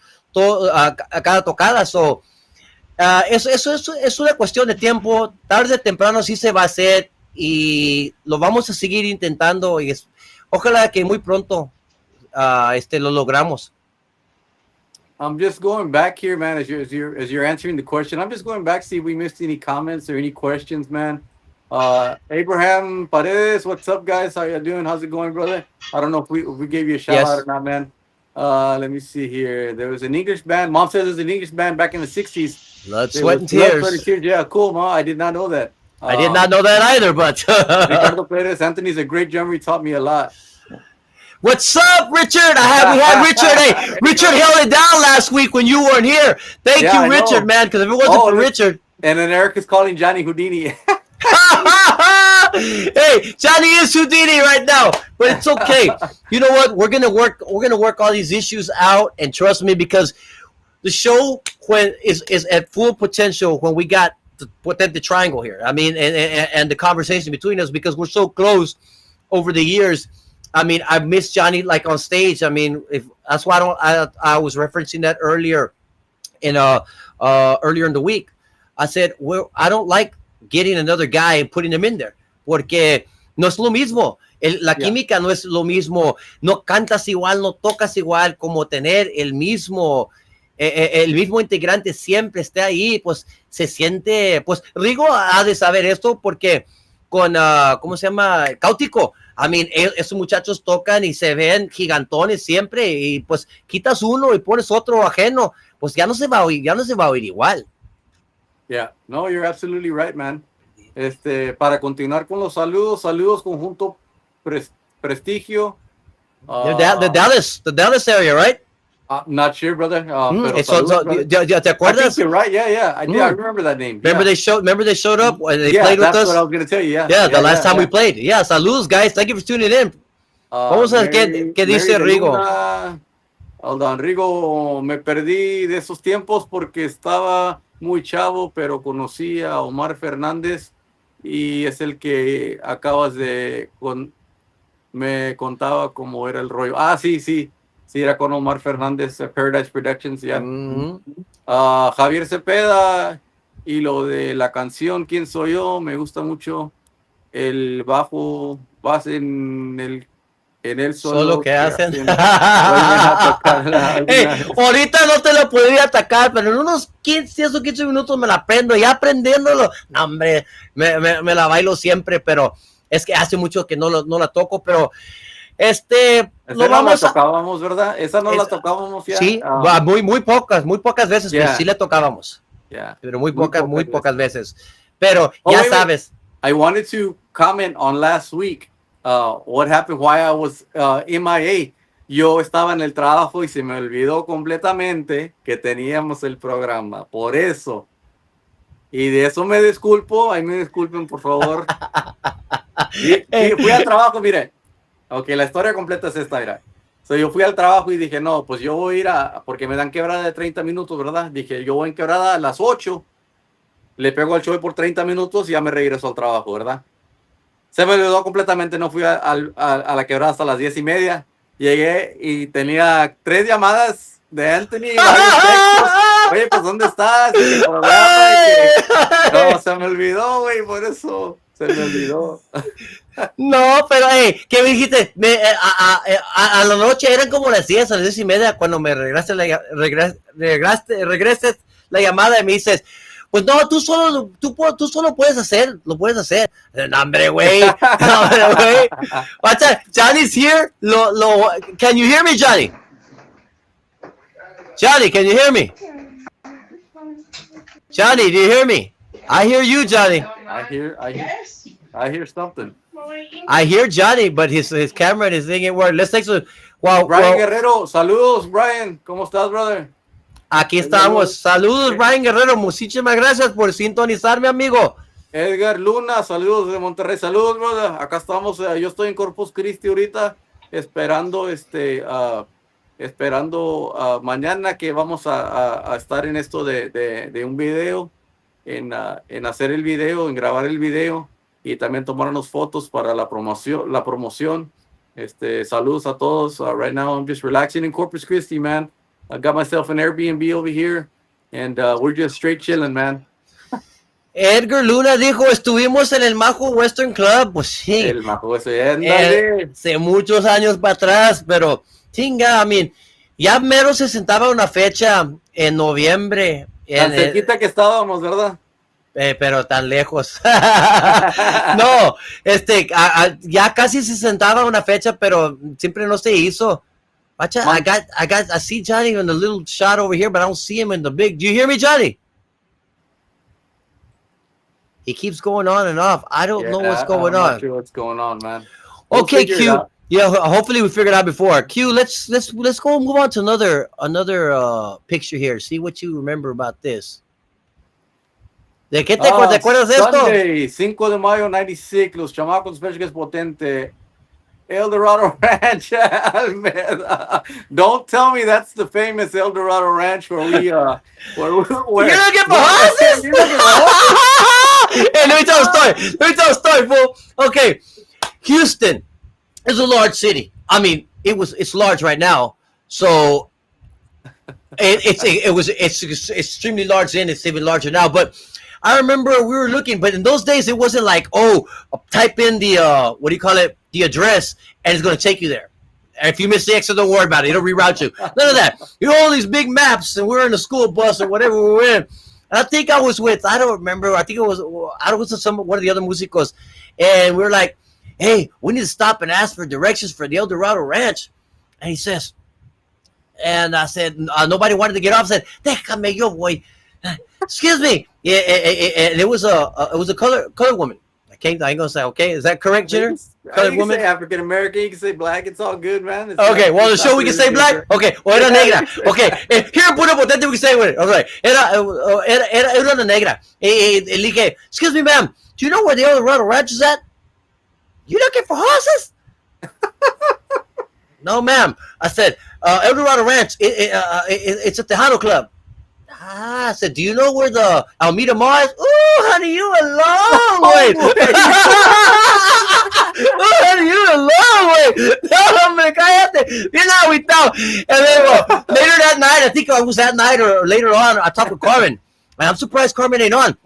[SPEAKER 1] a cada tocada. Eso es una cuestión de tiempo, tarde o temprano sí se va a hacer y lo vamos a seguir intentando y ojalá que muy pronto lo logramos.
[SPEAKER 2] I'm just going back here, man, as you're answering the question. I'm just going back to see if we missed any comments or any questions, man. Abraham Paredes, what's up, guys? How you doing? How's it going, brother? I don't know if we gave you a shout out
[SPEAKER 1] Yes.
[SPEAKER 2] or not, man. Let me see here. There was an English band. Mom says there's an English band back in the 60s.
[SPEAKER 1] Blood,
[SPEAKER 2] There
[SPEAKER 1] sweat,
[SPEAKER 2] was
[SPEAKER 1] and
[SPEAKER 2] Blood, Sweat, and
[SPEAKER 1] tears.
[SPEAKER 2] Tears. Yeah, cool, Mom. I did not know that.
[SPEAKER 1] I did not know that either, but
[SPEAKER 2] Ricardo Perez, Anthony's a great drummer. He taught me a lot.
[SPEAKER 1] what's up, Richard? We had Richard. Hey, Richard held it down last week when you weren't here. Thank
[SPEAKER 2] Yeah, I
[SPEAKER 1] you, Richard,
[SPEAKER 2] know.
[SPEAKER 1] man, because if it wasn't for
[SPEAKER 2] look.
[SPEAKER 1] Richard.
[SPEAKER 2] And then Eric is calling Johnny Houdini.
[SPEAKER 1] Hey, Johnny is Houdini right now, but it's okay. You know what? We're gonna work all these issues out, and trust me, because the show is at full potential when we got the triangle here. I mean, and the conversation between us, because we're so close over the years. I mean, I miss Johnny like on stage. I mean, if that's why I was referencing that earlier earlier in the week. I said, well, I don't like getting another guy and putting him in there, porque no es lo mismo. La química no es lo mismo. No cantas igual, no tocas igual, como tener el mismo integrante siempre esté ahí, pues se siente, pues Rigo ha de saber esto porque con, ¿cómo se llama? Cáutico. I mean, esos muchachos tocan y se ven gigantones siempre y pues quitas uno y pones otro ajeno, pues ya no se va a oír igual.
[SPEAKER 2] Yeah, no, you're absolutely right, man. Para continuar con los saludos conjunto Prestigio.
[SPEAKER 1] The Dallas area, right?
[SPEAKER 2] Not sure, brother. Pero
[SPEAKER 1] ¿Te acuerdas?
[SPEAKER 2] I think you're right. Yeah. I remember that name.
[SPEAKER 1] Remember they showed up when they played with us?
[SPEAKER 2] That's what I was going to tell you.
[SPEAKER 1] The last time we played. Yeah, saludos, guys. Thank you for tuning in. Vamos a ver qué dice Rigo.
[SPEAKER 2] Hold on, Rigo, me perdí de esos tiempos porque estaba muy chavo, pero conocí a Omar Fernández y es el que acabas de me contaba cómo era el rollo. Sí, era con Omar Fernández, Paradise Productions, ya. Javier Cepeda y lo de la canción ¿Quién soy yo? Me gusta mucho el bajo, vas en el solo
[SPEAKER 1] que hacen. Hey, ahorita no te lo podría atacar, pero en unos 15 o 15 minutos me la aprendo, ya aprendiéndolo, no, hombre, me la bailo siempre, pero es que hace mucho que no la toco, pero
[SPEAKER 2] lo vamos la tocábamos, ¿verdad? Esa no la tocábamos ya.
[SPEAKER 1] Sí, muy pocas veces, pero sí la tocábamos. Pero muy pocas veces. Pero ya sabes.
[SPEAKER 2] I wanted to comment on last week. What happened, why I was MIA. Yo estaba en el trabajo y se me olvidó completamente que teníamos el programa. Por eso. Y de eso me disculpo. Ahí me disculpen, por favor. y fui al trabajo, mire. Ok, la historia completa es esta, mira. Yo fui al trabajo y dije, no, pues yo voy a ir porque me dan quebrada de 30 minutos, ¿verdad? Dije, yo voy en quebrada a las 8. Le pego al show por 30 minutos y ya me regreso al trabajo, ¿verdad? Se me olvidó completamente, no fui a la quebrada hasta las 10:30. Llegué y tenía 3 llamadas de Anthony. Oye, pues ¿dónde estás? No, se me olvidó, güey, por eso se me olvidó.
[SPEAKER 1] No, pero ¿qué me dijiste? A la noche eran como las 10 a las 10:30 cuando me regresaste la llamada y me dices, pues no, tú solo puedes hacer, lo puedes hacer. No, hombre, güey. Johnny's here. Can you hear me, Johnny? Johnny, can you hear me? Johnny, do you hear me? I hear you, Johnny.
[SPEAKER 2] I hear something.
[SPEAKER 1] I hear Johnny, but his camera and his thing ain't working. Let's take some.
[SPEAKER 2] Brian Guerrero, saludos, Brian. ¿Cómo estás, brother?
[SPEAKER 1] Aquí estamos. Saludos, Brian Guerrero. Muchísimas gracias por sintonizarme, amigo.
[SPEAKER 2] Edgar Luna, saludos de Monterrey. Saludos, brother. Acá estamos. Yo estoy en Corpus Christi ahorita, esperando mañana que vamos a estar en esto de un video, en hacer el video, en grabar el video y también tomar unas fotos para la promoción. Saludos a todos. Right now I'm just relaxing in Corpus Christi, man. I got myself an Airbnb over here and we're just straight chilling, man.
[SPEAKER 1] Edgar Luna dijo, estuvimos en el Majo Western Club. Pues sí.
[SPEAKER 2] El Majo Western,
[SPEAKER 1] hace muchos años para atrás, pero chinga, I mean, ya mero se sentaba una fecha en noviembre.
[SPEAKER 2] Tan cerquita que estábamos, ¿verdad?
[SPEAKER 1] pero tan lejos. No, ya casi se sentaba una fecha, pero siempre no se hizo. Watcha,
[SPEAKER 2] Man,
[SPEAKER 1] I see Johnny in the little shot over here, but I don't see him in the big. Do you hear me, Johnny? He keeps going on and off. I don't know what's
[SPEAKER 2] yeah,
[SPEAKER 1] going
[SPEAKER 2] I'm not
[SPEAKER 1] on.
[SPEAKER 2] sure what's going on, man. We'll
[SPEAKER 1] Okay,
[SPEAKER 2] figure it
[SPEAKER 1] Q.
[SPEAKER 2] out.
[SPEAKER 1] Yeah, hopefully we figured out before. Q, let's go move on to another picture here. See what you remember about this. ¿De qué te acuerdas de esto?
[SPEAKER 2] Sunday, 5 de mayo 96, los chamacos Puro Potente, El Dorado Ranch, Almeda. Don't tell me that's the famous El Dorado Ranch where
[SPEAKER 1] You're looking for horses?
[SPEAKER 2] You're looking for horses?
[SPEAKER 1] Hey, let me tell a story. Let me tell a story, fool. Okay, Houston is a large city. I mean, it's large right now. So it's extremely large and it's even larger now. But I remember we were looking, but in those days it wasn't like, oh, type in the what do you call it, the address, and it's going to take you there. And if you miss the exit, don't worry about it. It'll reroute you. None of that. You know, all these big maps, and we're in a school bus or whatever we were in. And I think I was with, I don't remember. I think it was, I was with one of the other musicos, and we were like, hey, we need to stop and ask for directions for the El Dorado Ranch. And he says, and I said, nobody wanted to get off. I said, déjame yo, boy. Excuse me. Yeah, and it was a colored woman. I ain't gonna say, okay, is that correct, Jenner? Colored
[SPEAKER 2] woman. Say African American, you can say black. It's all good, man.
[SPEAKER 1] Okay, well, the show we can say black. Okay, o era negra. Okay, here in Puro Potente we can say it. Okay, era una negra. Le dije, excuse me, ma'am, do you know where the El Dorado Ranch is at? You looking for horses? No, ma'am. I said, El Dorado Ranch. It's a Tejano club. I said, do you know where the Almeida Mall is? Ooh, honey, you a long way. Ooh, honey, you a long way. No, hombre, cállate. Bien agüitado. And then later that night, I think it was that night or later on, I talked with Carmen. And I'm surprised Carmen ain't on.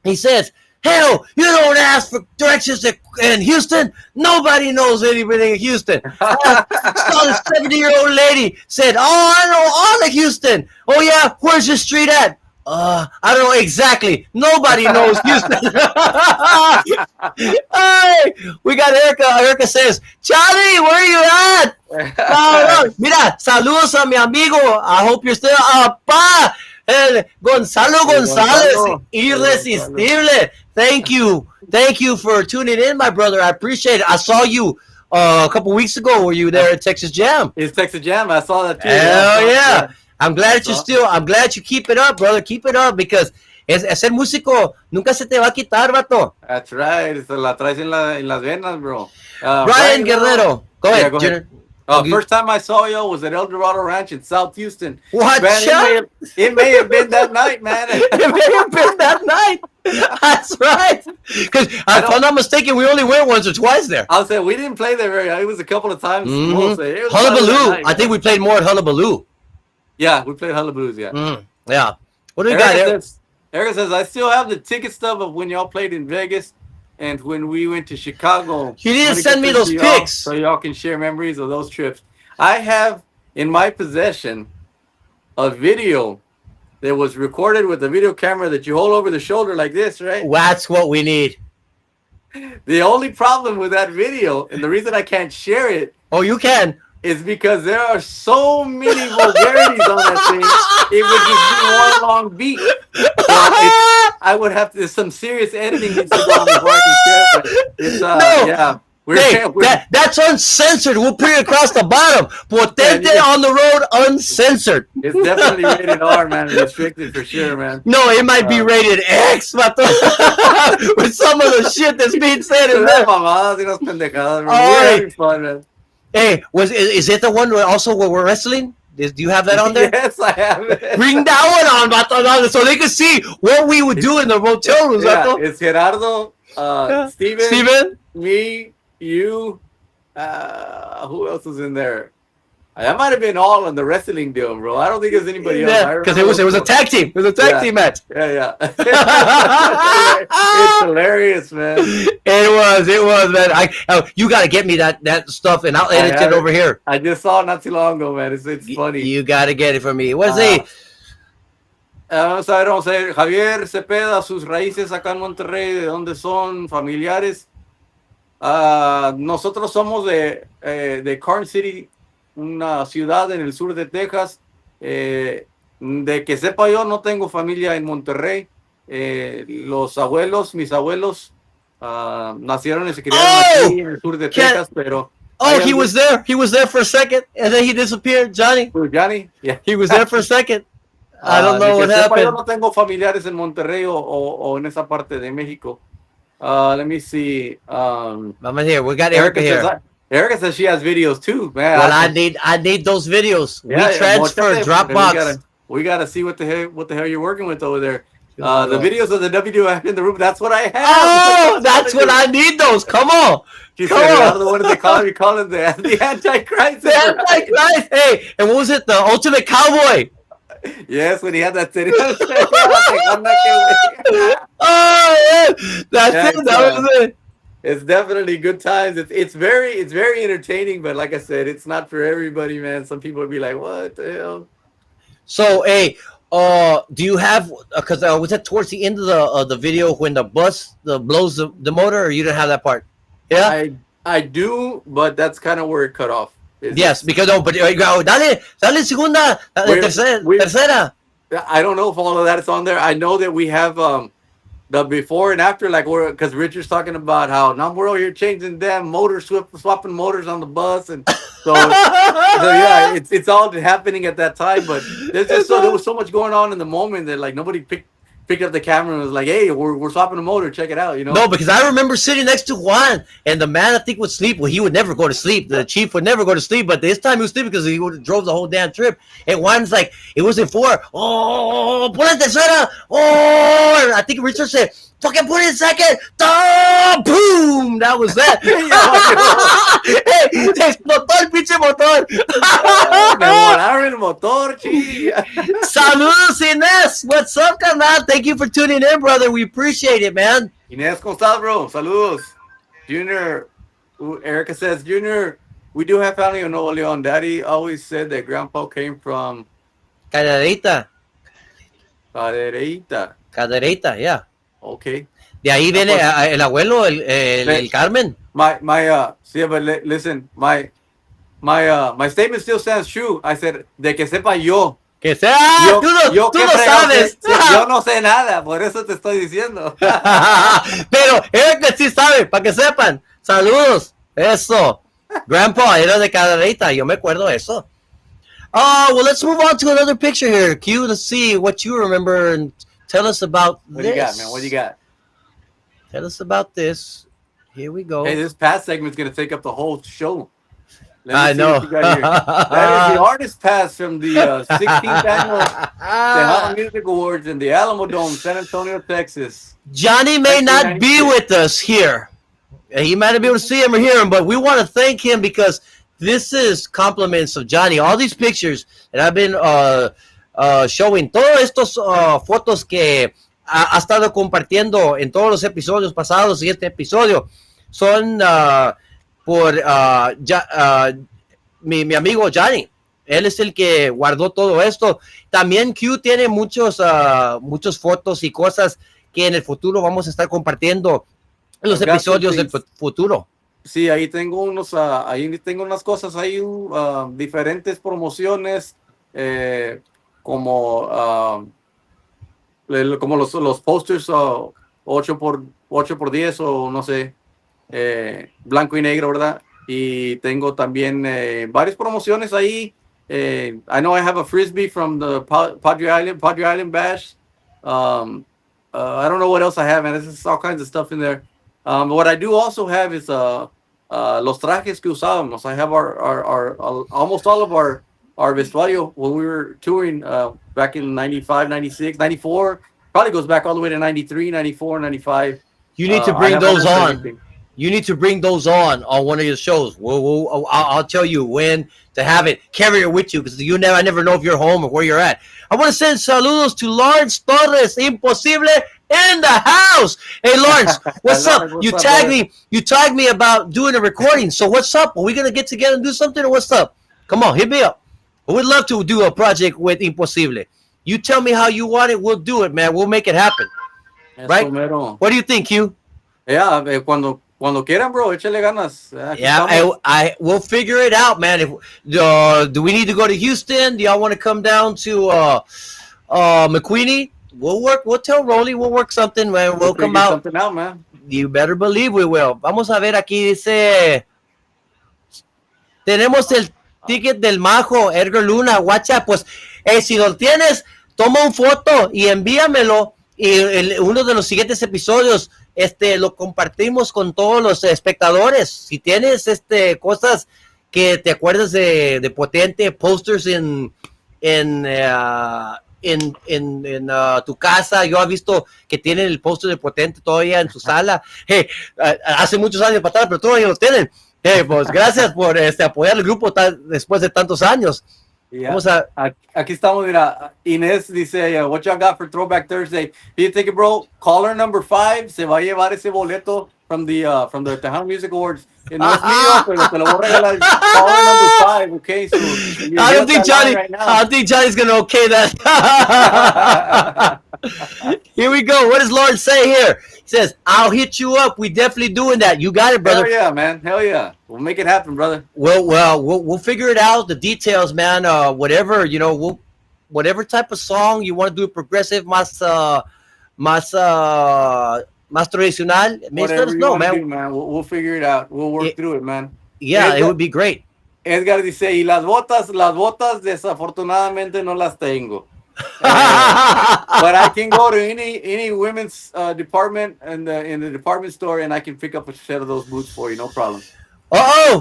[SPEAKER 1] He says, hell, you don't ask for directions in Houston. Nobody knows anything in Houston. I saw this 70-year-old lady said, oh, I know all of Houston. Oh, yeah, where's your street at? I don't know exactly. Nobody knows Houston. Hey, we got Erica. Erica says, Charlie, where are you at? No. Mira, saludos a mi amigo. I hope you're still pa. Gonzalo Gonzalez, irresistible. Thank you for tuning in, my brother. I appreciate it. I saw you a couple weeks ago. Were you there at Texas Jam?
[SPEAKER 2] It's Texas Jam. I saw that too.
[SPEAKER 1] Hell yeah. I'm glad I'm glad you keep it up, brother. Keep it up because ser músico nunca se te va a quitar, vato.
[SPEAKER 2] That's right. Se la traes en las venas, bro.
[SPEAKER 1] Brian Guerrero. Go ahead.
[SPEAKER 2] Go ahead. First time I saw you was at El Dorado Ranch in South Houston.
[SPEAKER 1] What?
[SPEAKER 2] Man, it may have been that night, man.
[SPEAKER 1] It may have been that night. That's right. Because if I'm not mistaken, we only went once or twice there.
[SPEAKER 2] I'll say we didn't play there very. It was a couple of times.
[SPEAKER 1] Mm-hmm. Hullabaloo. I think we played more at Hullabaloo.
[SPEAKER 2] Yeah, we played Hullabaloos. Yeah.
[SPEAKER 1] Yeah. What do we got here?
[SPEAKER 2] Erica says I still have the ticket stub of when y'all played in Vegas. And when we went to Chicago,
[SPEAKER 1] you need to send me those pics
[SPEAKER 2] so y'all can share memories of those trips. I have in my possession a video that was recorded with a video camera that you hold over the shoulder like this, right?
[SPEAKER 1] That's what we need.
[SPEAKER 2] The only problem with that video, and the reason I can't share it,
[SPEAKER 1] you can,
[SPEAKER 2] is because there are so many vulgarities on that thing. It would just be one long beat. I would have to. There's some serious editing needs to go on before I can share it. It's yeah.
[SPEAKER 1] That's uncensored. We'll put it across the bottom. Potente on the road, uncensored.
[SPEAKER 2] It's definitely rated R, man. Restricted for sure, man.
[SPEAKER 1] No, it might be rated X, with some of the shit that's being said in there.
[SPEAKER 2] We're having fun, man.
[SPEAKER 1] Hey, is it the one also where we're wrestling? Do you have that on there?
[SPEAKER 2] Yes, I have it.
[SPEAKER 1] Bring that one on, Bato, so they can see what we would do in the motel rooms,
[SPEAKER 2] yeah, it's Gerardo, Steven, me, you, who else was in there? That might have been all on the wrestling deal, bro. I don't think there's anybody else.
[SPEAKER 1] Because it was a tag team. It was a tag team match.
[SPEAKER 2] Yeah. It's hilarious, man.
[SPEAKER 1] It was, man. You got to get me that stuff, and I'll edit it over here.
[SPEAKER 2] I just saw it not too long ago, man. It's funny.
[SPEAKER 1] You got to get it for me.
[SPEAKER 2] vamos a ver, Javier Cepeda, sus raíces acá en Monterrey, ¿de dónde son? Familiares. Nosotros somos de Carn City, una ciudad en el sur de Texas. De que sepa yo, no tengo familia en Monterrey. Mis abuelos, nacieron y se criaron
[SPEAKER 1] Oh,
[SPEAKER 2] aquí en el sur de
[SPEAKER 1] can
[SPEAKER 2] Texas, pero
[SPEAKER 1] oh
[SPEAKER 2] hay
[SPEAKER 1] he
[SPEAKER 2] algún...
[SPEAKER 1] was there. He was there for a second, and then he disappeared. Johnny,
[SPEAKER 2] Johnny, yeah.
[SPEAKER 1] he was there for a second. I don't
[SPEAKER 2] De
[SPEAKER 1] know
[SPEAKER 2] que
[SPEAKER 1] what
[SPEAKER 2] sepa yo,
[SPEAKER 1] happened.
[SPEAKER 2] no tengo familiares en Monterrey o en esa parte de México. Let me see.
[SPEAKER 1] Mama here. We got Erica here.
[SPEAKER 2] Erica says she has videos too,
[SPEAKER 1] Well,
[SPEAKER 2] man.
[SPEAKER 1] I need those videos. We
[SPEAKER 2] Yeah,
[SPEAKER 1] transfer
[SPEAKER 2] mochate,
[SPEAKER 1] Dropbox.
[SPEAKER 2] we gotta see what the hell you're working with over there. The videos of the WWF in the room. That's what I have.
[SPEAKER 1] Oh, that's what I need. Those. Come on,
[SPEAKER 2] She
[SPEAKER 1] come
[SPEAKER 2] said,
[SPEAKER 1] on.
[SPEAKER 2] Eduardo, what did they call him? You call him the Antichrist.
[SPEAKER 1] The Antichrist. Hey, and what was it? The Ultimate Cowboy.
[SPEAKER 2] Yes, when he had that city.
[SPEAKER 1] Oh, yeah. That's
[SPEAKER 2] Yeah,
[SPEAKER 1] it. That was it.
[SPEAKER 2] it's definitely good times. It's very entertaining, but like I said, it's not for everybody, man. Some people would be like, "What the hell?"
[SPEAKER 1] So, hey, do you have? Because was that towards the end of the video when the bus blows the motor, or you didn't have that part? Yeah.
[SPEAKER 2] I do, but that's kind of where it cut off.
[SPEAKER 1] Yes, because no, but dale segunda, dale
[SPEAKER 2] We
[SPEAKER 1] tercera.
[SPEAKER 2] I don't know if all of that is on there. I know that we have the before and after, like we're because Richard's talking about how now we're over here changing damn motors, swapping motors on the bus, and so yeah, it's all happening at that time. But there was so much going on in the moment that like nobody picked up the camera and was like, "Hey, we're swapping a motor. Check it out." You know?
[SPEAKER 1] No, because I remember sitting next to Juan, and the man I think would sleep. Well, he would never go to sleep. The chief would never go to sleep, but this time he was sleeping because he would have drove the whole damn trip. And Juan's like, it was in four. Oh, put it tercera. Oh, and I think Richard said, fucking put it in second. Da, boom. That was that. Hey, explotó el pinche motor.
[SPEAKER 2] Me volaron el motor, chi.
[SPEAKER 1] Saludos, Inés. What's up, carnal? Thank you for tuning in, brother. We appreciate it, man.
[SPEAKER 2] Inés, ¿cómo estás, bro? Saludos. Junior, Erica says, Junior, we do have family in Nuevo León. Daddy always said that Grandpa came from
[SPEAKER 1] Cadereyta.
[SPEAKER 2] Cadereyta.
[SPEAKER 1] Cadereyta, yeah.
[SPEAKER 2] Okay.
[SPEAKER 1] De ahí viene el abuelo, el Carmen.
[SPEAKER 2] Listen, my statement still stands true. I said, de que sepa yo.
[SPEAKER 1] Que sea,
[SPEAKER 2] Yo,
[SPEAKER 1] tú lo sabes.
[SPEAKER 2] Yo no sé nada, por eso te estoy diciendo.
[SPEAKER 1] Pero Eric sí sabe, para que sepan. Saludos. Eso. Grandpa era de Cadereyta. Yo me acuerdo eso. Oh, well, let's move on to another picture here. Q, let's see what you remember and tell us about
[SPEAKER 2] What
[SPEAKER 1] this.
[SPEAKER 2] do you got, man? What do you got?
[SPEAKER 1] Tell us about this. Here we go.
[SPEAKER 2] Hey, this past segment's going to take up the whole show.
[SPEAKER 1] I know.
[SPEAKER 2] That is the artist pass from the 16th annual Tejano Music Awards in the Alamo Dome, San Antonio, Texas.
[SPEAKER 1] Johnny may not be with us here. He might not be able to see him or hear him, but we want to thank him because this is compliments of Johnny. All these pictures that I've been showing, todos estos fotos que ha estado compartiendo en todos los episodios pasados y este episodio son por mi amigo Johnny. Él es el que guardó todo esto. También Q tiene muchos fotos y cosas que en el futuro vamos a estar compartiendo en los episodios del futuro.
[SPEAKER 2] Sí, ahí tengo unas cosas ahí, diferentes promociones, como los posters 8x10 o no sé, blanco y negro, ¿verdad? Y tengo también varias promociones ahí. I know I have a frisbee from the Padre Island Bash. I don't know what else I have, man. There's all kinds of stuff in there. What I do also have is los trajes que usábamos. I have our almost all of our vestuario when we were touring back in 95, 96, 94. Probably goes back all the way to 93, 94, 95.
[SPEAKER 1] You need to bring those on. Everything. You need to bring those on one of your shows. I'll tell you when to have it. Carry it with you because I never know if you're home or where you're at. I want to send saludos to Lawrence Torres, Imposible in the house. Hey Lawrence, what's up? You tagged me about doing a recording. So what's up? Are we gonna get together and do something or what's up? Come on, hit me up. I would love to do a project with Imposible. You tell me how you want it, we'll do it, man. We'll make it happen,
[SPEAKER 2] Eso
[SPEAKER 1] right?
[SPEAKER 2] mero.
[SPEAKER 1] What do you think, Hugh?
[SPEAKER 2] Yeah, cuando quieran, bro, échale ganas. Aquí
[SPEAKER 1] Yeah,
[SPEAKER 2] estamos.
[SPEAKER 1] I we'll figure it out, man. If do we need to go to Houston? Do y'all want to come down to McQueenie? We'll work. We'll tell Rolly. We'll work something, man.
[SPEAKER 2] We'll
[SPEAKER 1] We'll come
[SPEAKER 2] figure
[SPEAKER 1] out.
[SPEAKER 2] something out, man.
[SPEAKER 1] You better believe we will. Vamos a ver aquí dice tenemos el ticket del Majo, Edgar Luna, WhatsApp. Pues, si lo tienes, toma un foto y envíamelo. Y uno de los siguientes episodios, lo compartimos con todos los espectadores. Si tienes, cosas que te acuerdas de Potente, posters en tu casa. Yo he visto que tienen el póster de Potente todavía en su sala. Hey, hace muchos años para atrás, pero todavía lo tienen. Pues gracias por apoyar el grupo después de tantos años.
[SPEAKER 2] Yeah.
[SPEAKER 1] Vamos a...
[SPEAKER 2] Aquí estamos, mira. Inés dice, what y'all got for Throwback Thursday? You take it, bro. Caller number 5 se va a llevar ese boleto from the Tejano Music Awards. No es mío, pero te lo voy a regalar. Caller number 5, okay? So
[SPEAKER 1] I don't think Johnny's gonna okay that. Here we go. What does Lord say here? He says, "I'll hit you up. We definitely doing that. You got it, brother."
[SPEAKER 2] Hell yeah, man. Hell yeah. We'll make it happen, brother.
[SPEAKER 1] We'll figure it out. The details, man. Whatever whatever type of song you want to do, progressive, más tradicional. Let us know, man.
[SPEAKER 2] We'll figure it out. We'll work through it, man.
[SPEAKER 1] Yeah, it would be great.
[SPEAKER 2] Edgar dice, y las botas desafortunadamente no las tengo. But I can go to any women's department in the department store and I can pick up a set of those boots for you, no problem.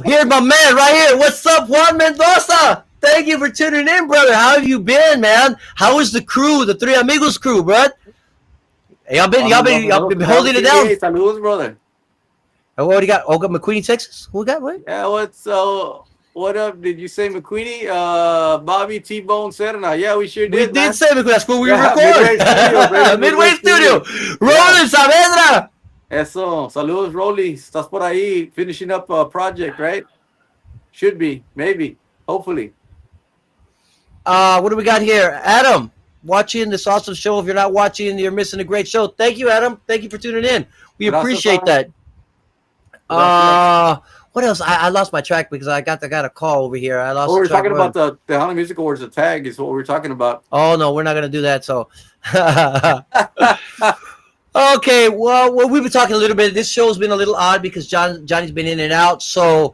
[SPEAKER 1] Here's my man right here. What's up, Juan Mendoza? Thank you for tuning in, brother. How have you been, man? How is the crew, the Three Amigos crew, bro? Y'all been holding it down.
[SPEAKER 2] Saludos, brother.
[SPEAKER 1] What do you got? Oh, got McQueenie, Texas. Who got what?
[SPEAKER 2] Yeah, what up? Did you say McQueenie? Bobby T-Bone Serna. Yeah, we sure did.
[SPEAKER 1] We did say McQueenie. That's where we recorded. Midway Studio. Roland Saavedra.
[SPEAKER 2] Eso. Saludos, Rolly. Estás por ahí finishing up a project, right? Should be. Maybe. Hopefully.
[SPEAKER 1] What do we got here? Adam, watching this awesome show. If you're not watching, you're missing a great show. Thank you, Adam. Thank you for tuning in. We appreciate that. What else? I lost my track because I got a call over here. I lost.
[SPEAKER 2] We're talking about the Tejano Music Awards. The tag is what we're talking about.
[SPEAKER 1] Oh no, we're not gonna do that. So, okay. Well, we've been talking a little bit. This show's been a little odd because Johnny's been in and out. So,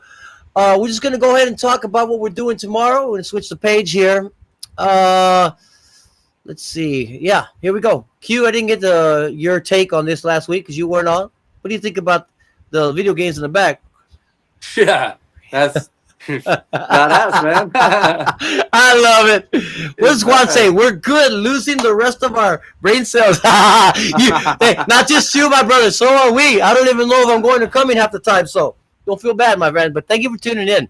[SPEAKER 1] we're just gonna go ahead and talk about what we're doing tomorrow. We're gonna switch the page here. Let's see. Yeah, here we go. Q, I didn't get your take on this last week because you weren't on. What do you think about the video games in the back?
[SPEAKER 2] Yeah, that's badass, man.
[SPEAKER 1] I love it. What does Juan say? We're good, losing the rest of our brain cells. Not just you, my brother. So are we. I don't even know if I'm going to come in half the time. So don't feel bad, my friend. But thank you for tuning in.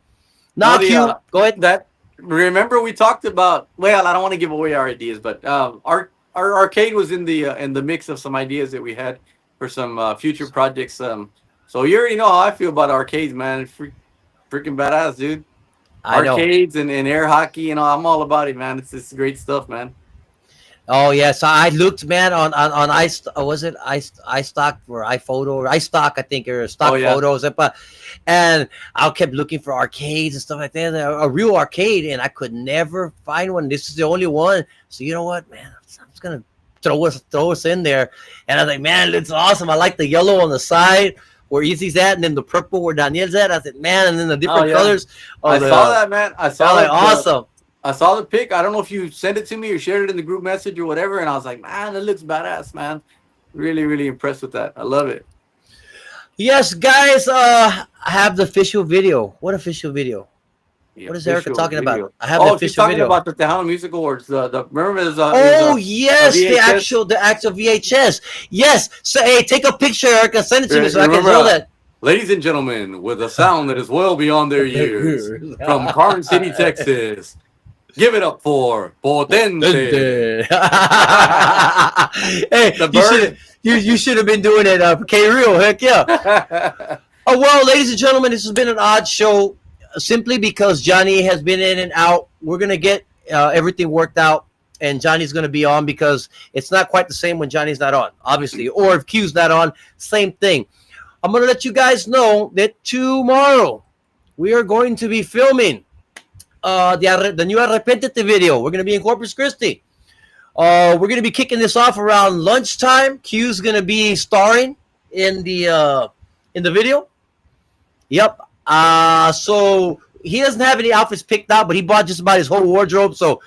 [SPEAKER 1] Now, Q, go ahead.
[SPEAKER 2] Remember we talked about. Well, I don't want to give away our ideas, but our arcade was in the mix of some ideas that we had for some future projects. So you already know how I feel about arcades, man. Freaking badass, dude. Arcades and air hockey, I'm all about it, man. It's great stuff, man.
[SPEAKER 1] Oh yeah, so I looked, man, on was it iStock or iPhoto or iStock, I think, or stock photos, and I kept looking for arcades and stuff like that, a real arcade, and I could never find one. This is the only one. So you know what, man, I'm just gonna throw us in there, and I was like, man, it looks awesome. I like the yellow on the side where Easy's at, and then the purple where Daniel's at. I said, man, and then the different colors.
[SPEAKER 2] I saw that, man. I saw that.
[SPEAKER 1] Awesome.
[SPEAKER 2] I saw the pic. I don't know if you sent it to me or shared it in the group message or whatever. And I was like, man, that looks badass, man. Really, really impressed with that. I love it.
[SPEAKER 1] Yes, guys. I have the official video. What official video? What is Erica talking about? I have the official video.
[SPEAKER 2] About the Tejano Music Awards. Remember there's
[SPEAKER 1] yes, the actual VHS. Yes. So hey, take a picture, Erica. Send it to me so I can show that.
[SPEAKER 2] Ladies and gentlemen, with a sound that is well beyond their years, from Carson City, Texas. Give it up for Potente.
[SPEAKER 1] Hey, you should have been doing it for K-Real. Heck yeah. Well, ladies and gentlemen, this has been an odd show simply because Johnny has been in and out. We're going to get everything worked out. and Johnny's going to be on because it's not quite the same when Johnny's not on, obviously. Or if Q's not on, same thing. I'm going to let you guys know that tomorrow we are going to be filming the new Arrepentete video. We're going to be in Corpus Christi. We're going to be kicking this off around lunchtime. Q's going to be starring in the video. Yep. So he doesn't have any outfits picked out, but he bought just about his whole wardrobe. So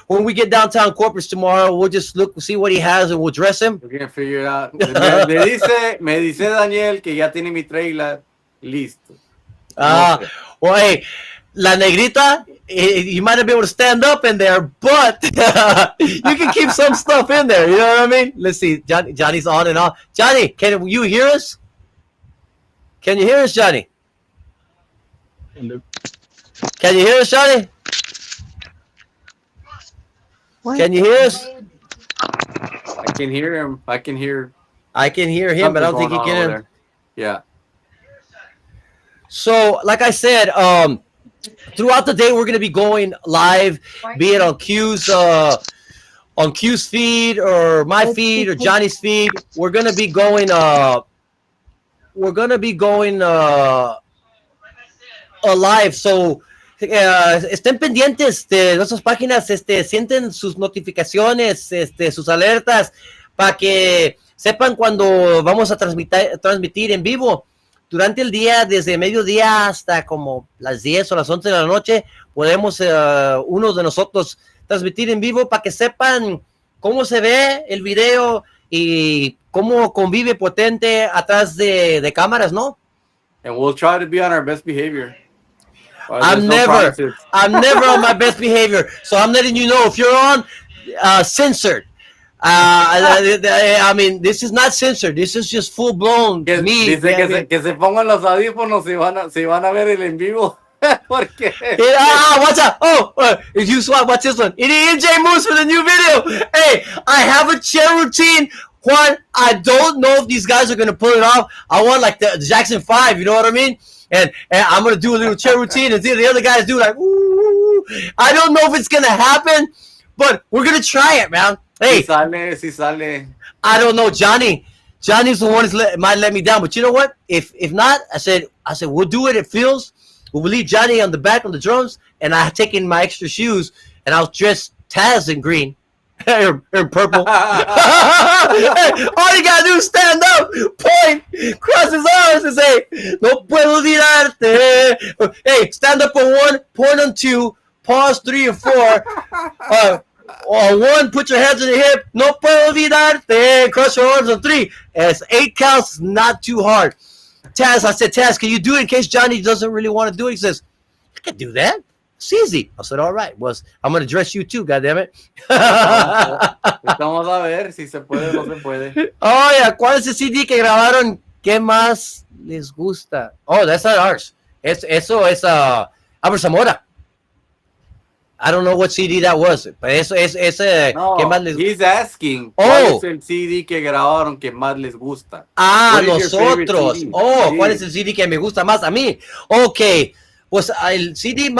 [SPEAKER 1] when we get downtown Corpus tomorrow, we'll just see what he has and we'll dress him.
[SPEAKER 2] We can figure it out. Me dice Daniel que ya tiene mi trailer listo.
[SPEAKER 1] Well, hey, La Negrita, you might not be able to stand up in there, but you can keep some stuff in there. You know what I mean? Let's see. Johnny's on and on. Johnny, can you hear us? Can you hear us, Johnny? Can you hear us, Johnny?
[SPEAKER 3] What?
[SPEAKER 1] Can you hear us?
[SPEAKER 2] I can hear him. I can hear
[SPEAKER 1] him, but I don't think he can hear him.
[SPEAKER 2] Yeah.
[SPEAKER 1] So, like I said, throughout the day we're going to be going live, be it on Q's feed or my feed or Johnny's feed. We're going to be going live. So estén pendientes de nuestras páginas, sienten sus notificaciones, sus alertas para que sepan cuando vamos a transmitir en vivo. Durante el día, desde mediodía hasta como las 10 o las 11 de la noche, podemos uno de nosotros transmitir en vivo para que sepan cómo se ve el video y cómo convive Potente atrás de cámaras, ¿no?
[SPEAKER 2] And we'll try to be on our best behavior.
[SPEAKER 1] I'm never on my best behavior. So I'm letting you know, if you're on, censored. I mean, this is not censored. This is just full blown.
[SPEAKER 2] Dice que se pongan los audífonos si van a ver el en vivo. Porque
[SPEAKER 1] what's up? If you swap, watch this one. It is MJ Moose for the new video. Hey, I have a chair routine. Juan, I don't know if these guys are gonna pull it off. I want like the Jackson 5, you know what I mean? And I'm gonna do a little chair routine and see the other guys do like, ooh. I don't know if it's gonna happen, but we're gonna try it, man. Hey,
[SPEAKER 2] si sale.
[SPEAKER 1] I don't know, Johnny's the one that might let me down, but you know what? If not, I said we'll do it. It feels. We'll leave Johnny on the back on the drums, and I take in my extra shoes, and I'll dress Taz in green. or in purple. Hey, all you gotta do is stand up, point, cross his arms, and say, "No puedo olvidarte." Hey, stand up on 1, point on 2, pause 3 and 4. On 1, put your hands on your hip. No puedo olvidarte. Cross your arms on 3. As 8 counts, not too hard. Taz, I said, Taz, can you do it in case Johnny doesn't really want to do it? He says, I can do that. It's easy. I said, all right. I'm going to dress you too, goddammit.
[SPEAKER 2] Vamos a ver si se puede o no se puede.
[SPEAKER 1] Oh, yeah. ¿Cuál es el CD que grabaron? ¿Qué más les gusta? Oh, that's not ours. Eso es Albert Zamora. I don't know what CD that was. Pero eso es
[SPEAKER 2] no,
[SPEAKER 1] ¿qué más les gusta?
[SPEAKER 2] He's asking, ¿cuál es el CD que grabaron que más les gusta?
[SPEAKER 1] Nosotros. ¿Cuál es el CD que me gusta más a mí? Ok, pues el CD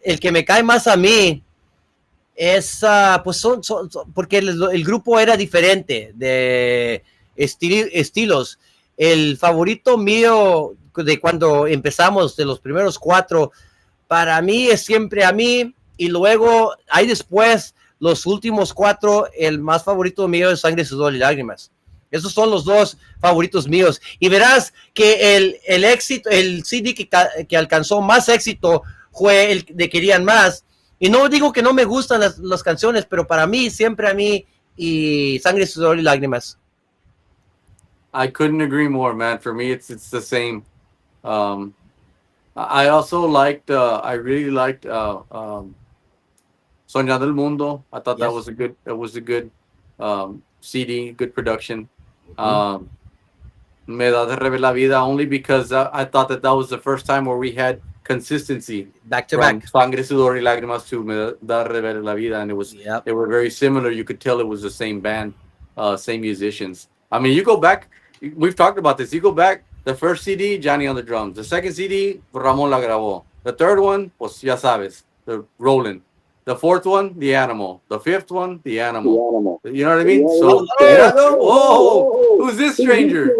[SPEAKER 1] el que me cae más a mí es, pues son porque el grupo era diferente de estilos. El favorito mío de cuando empezamos, de los primeros 4, para mí es siempre a mí. Y luego, ahí después, los últimos 4, el más favorito mío es Sangre, Sudor y Lágrimas. Esos son los 2 favoritos míos. Y verás que el éxito, el CD que alcanzó más éxito fue el de Querían Más. Y no digo que no me gustan las canciones, pero para mí, siempre a mí, y Sangre, Sudor y Lágrimas.
[SPEAKER 2] I couldn't agree more, man. For me, it's the same. I also liked, I really liked Soñando el Mundo. I thought that was a good CD, good production. Me da de rever la vida, only because I thought that was the first time where we had consistency
[SPEAKER 1] back to back.
[SPEAKER 2] Sangre, Sudor y Lágrimas to Me da de rever la vida, and they were very similar. You could tell it was the same band, same musicians. I mean, you go back, we've talked about this. You go back, the first CD, Johnny on the drums. The second CD, Ramon la grabó. The third one, pues ya sabes, the Roland. The fourth one, the animal. The fifth one, the animal. You know what I mean?
[SPEAKER 3] Yeah,
[SPEAKER 2] So, whoa, who's this stranger?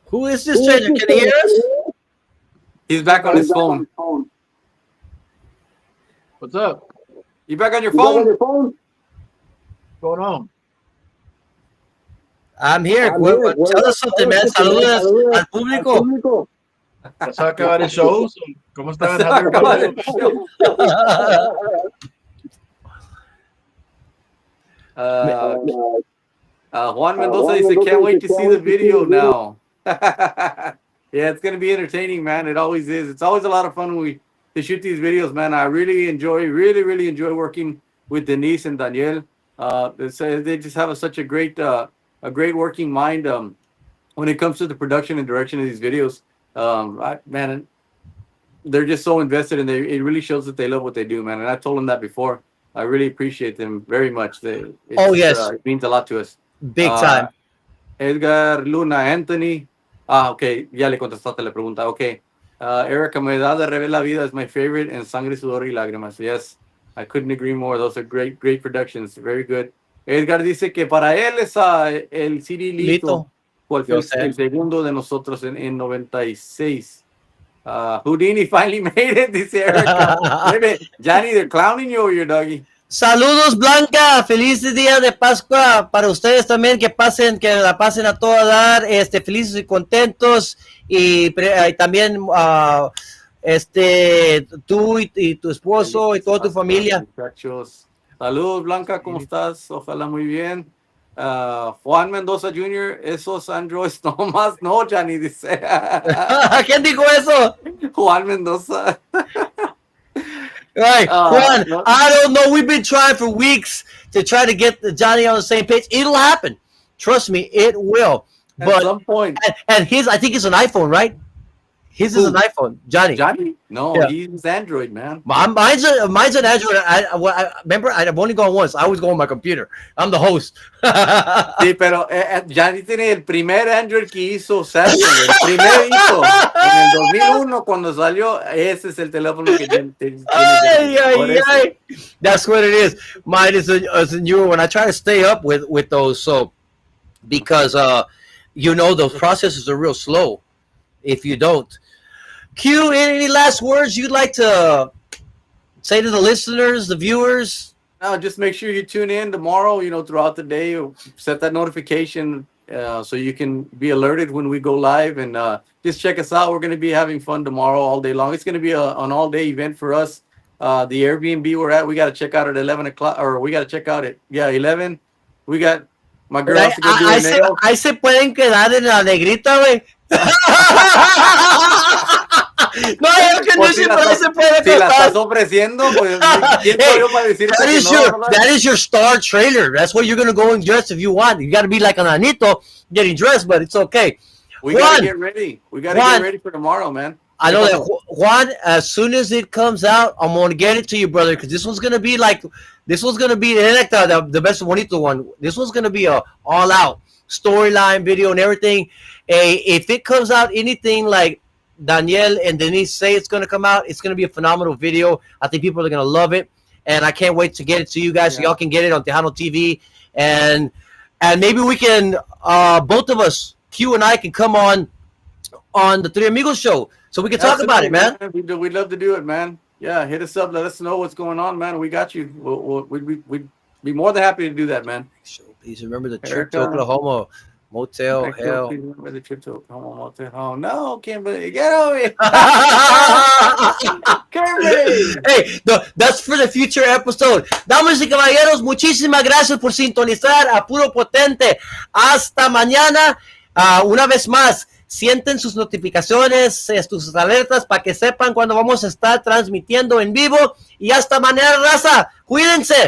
[SPEAKER 1] Who is this stranger? Can you hear us?
[SPEAKER 2] He's back on his phone.
[SPEAKER 3] What's up?
[SPEAKER 2] You back on your phone?
[SPEAKER 3] What's going on?
[SPEAKER 1] I'm here. Tell us something, man. Saludos al público.
[SPEAKER 3] ¿Ya se va a acabar el show? ¿Cómo están?
[SPEAKER 2] Juan Mendoza dice, can't wait to see the video now. Yeah, it's going to be entertaining, man. It always is. It's always a lot of fun when we to shoot these videos, man. I really enjoy working with Denise and Daniel. They just have such a great working mind when it comes to the production and direction of these videos. Man, they're just so invested, and it really shows that they love what they do, man. And I told them that before. I really appreciate them very much.
[SPEAKER 1] Yes,
[SPEAKER 2] it means a lot to us.
[SPEAKER 1] Big time.
[SPEAKER 2] Edgar, Luna, Anthony. Ok, ya le contestaste la pregunta. Ok. Erica Medad de Revela Vida is my favorite, and Sangre, Sudor y Lágrimas. Yes, I couldn't agree more. Those are great productions. Very good. Edgar dice que para él es el CD Lito. ¿Cuál fue el segundo de nosotros en 96? Houdini finally made it, dice Erica. Johnny, they're clowning you over your doggy.
[SPEAKER 1] Saludos, Blanca. Feliz día de Pascua para ustedes también. Que la pasen a toda dar. Felices y contentos. Y también tú y tu esposo y toda tu familia.
[SPEAKER 2] Muchachos. Saludos, Blanca. ¿Cómo estás? Ojalá muy bien. Juan Mendoza Jr., esos androids no más, no, Johnny dice.
[SPEAKER 1] ¿Quién dijo eso?
[SPEAKER 2] Juan Mendoza.
[SPEAKER 1] Right, Juan, no. I don't know. We've been trying for weeks to try to get Johnny on the same page. It'll happen. Trust me, it will.
[SPEAKER 2] At some point.
[SPEAKER 1] And I think it's an iPhone, right? His is an iPhone, Johnny.
[SPEAKER 2] Johnny? No, yeah. He's Android, man.
[SPEAKER 1] Mine's an Android. I remember I've only gone once. I always go on my computer. I'm the host.
[SPEAKER 2] Sí, pero Johnny tiene el primer Android que hizo Samsung. El primer hizo en el 2001 cuando salió. Ese es el teléfono que tiene.
[SPEAKER 1] That's what it is. Mine is a newer one. I try to stay up with those, so because those processes are real slow. If you don't. Q, any last words you'd like to say to the listeners, the viewers?
[SPEAKER 2] No, just make sure you tune in tomorrow, throughout the day. Set that notification so you can be alerted when we go live. And just check us out. We're going to be having fun tomorrow all day long. It's going to be an all-day event for us. The Airbnb we're at, we got to check out at 11 o'clock. Or we got to check out at, 11. We got my girl has to go do her nails.
[SPEAKER 1] Ahí se pueden quedar en la negrita, güey. No,
[SPEAKER 2] pues si la estás ofreciendo, pues ¿quién soy yo para decirte que no?
[SPEAKER 1] That is your star trailer. That's where you're going to go and dress if you want. You got to be like an Anito getting dressed, but it's okay.
[SPEAKER 2] We got to get ready. We got to get ready for tomorrow, man.
[SPEAKER 1] I know that, Juan, as soon as it comes out, I'm going to get it to you, brother, because this one's going to be the best bonito one. This one's going to be a all-out storyline video and everything. If it comes out anything like Danielle and Denise say it's going to come out, it's going to be a phenomenal video. I think people are going to love it, and I can't wait to get it to you guys so y'all can get it on Tejano TV, and maybe we can both of us, Q and I, can come on the Three Amigos show so we can talk about it, man.
[SPEAKER 2] We'd love to do it, man. Yeah, hit us up, let us know what's going on, man. We got you. We'd be more than happy to do that, man.
[SPEAKER 1] Please remember the trip to Oklahoma. Motel, hell.
[SPEAKER 2] Please remember the trip to Oklahoma Motel. Oh, no, Kimberly. Get over here. Kimberly.
[SPEAKER 1] Hey, that's for the future episode. Damas y caballeros, muchísimas gracias por sintonizar a Puro Potente. Hasta mañana. Una vez más, sienten sus notificaciones, sus alertas para que sepan cuando vamos a estar transmitiendo en vivo. Y hasta mañana, raza. Cuídense.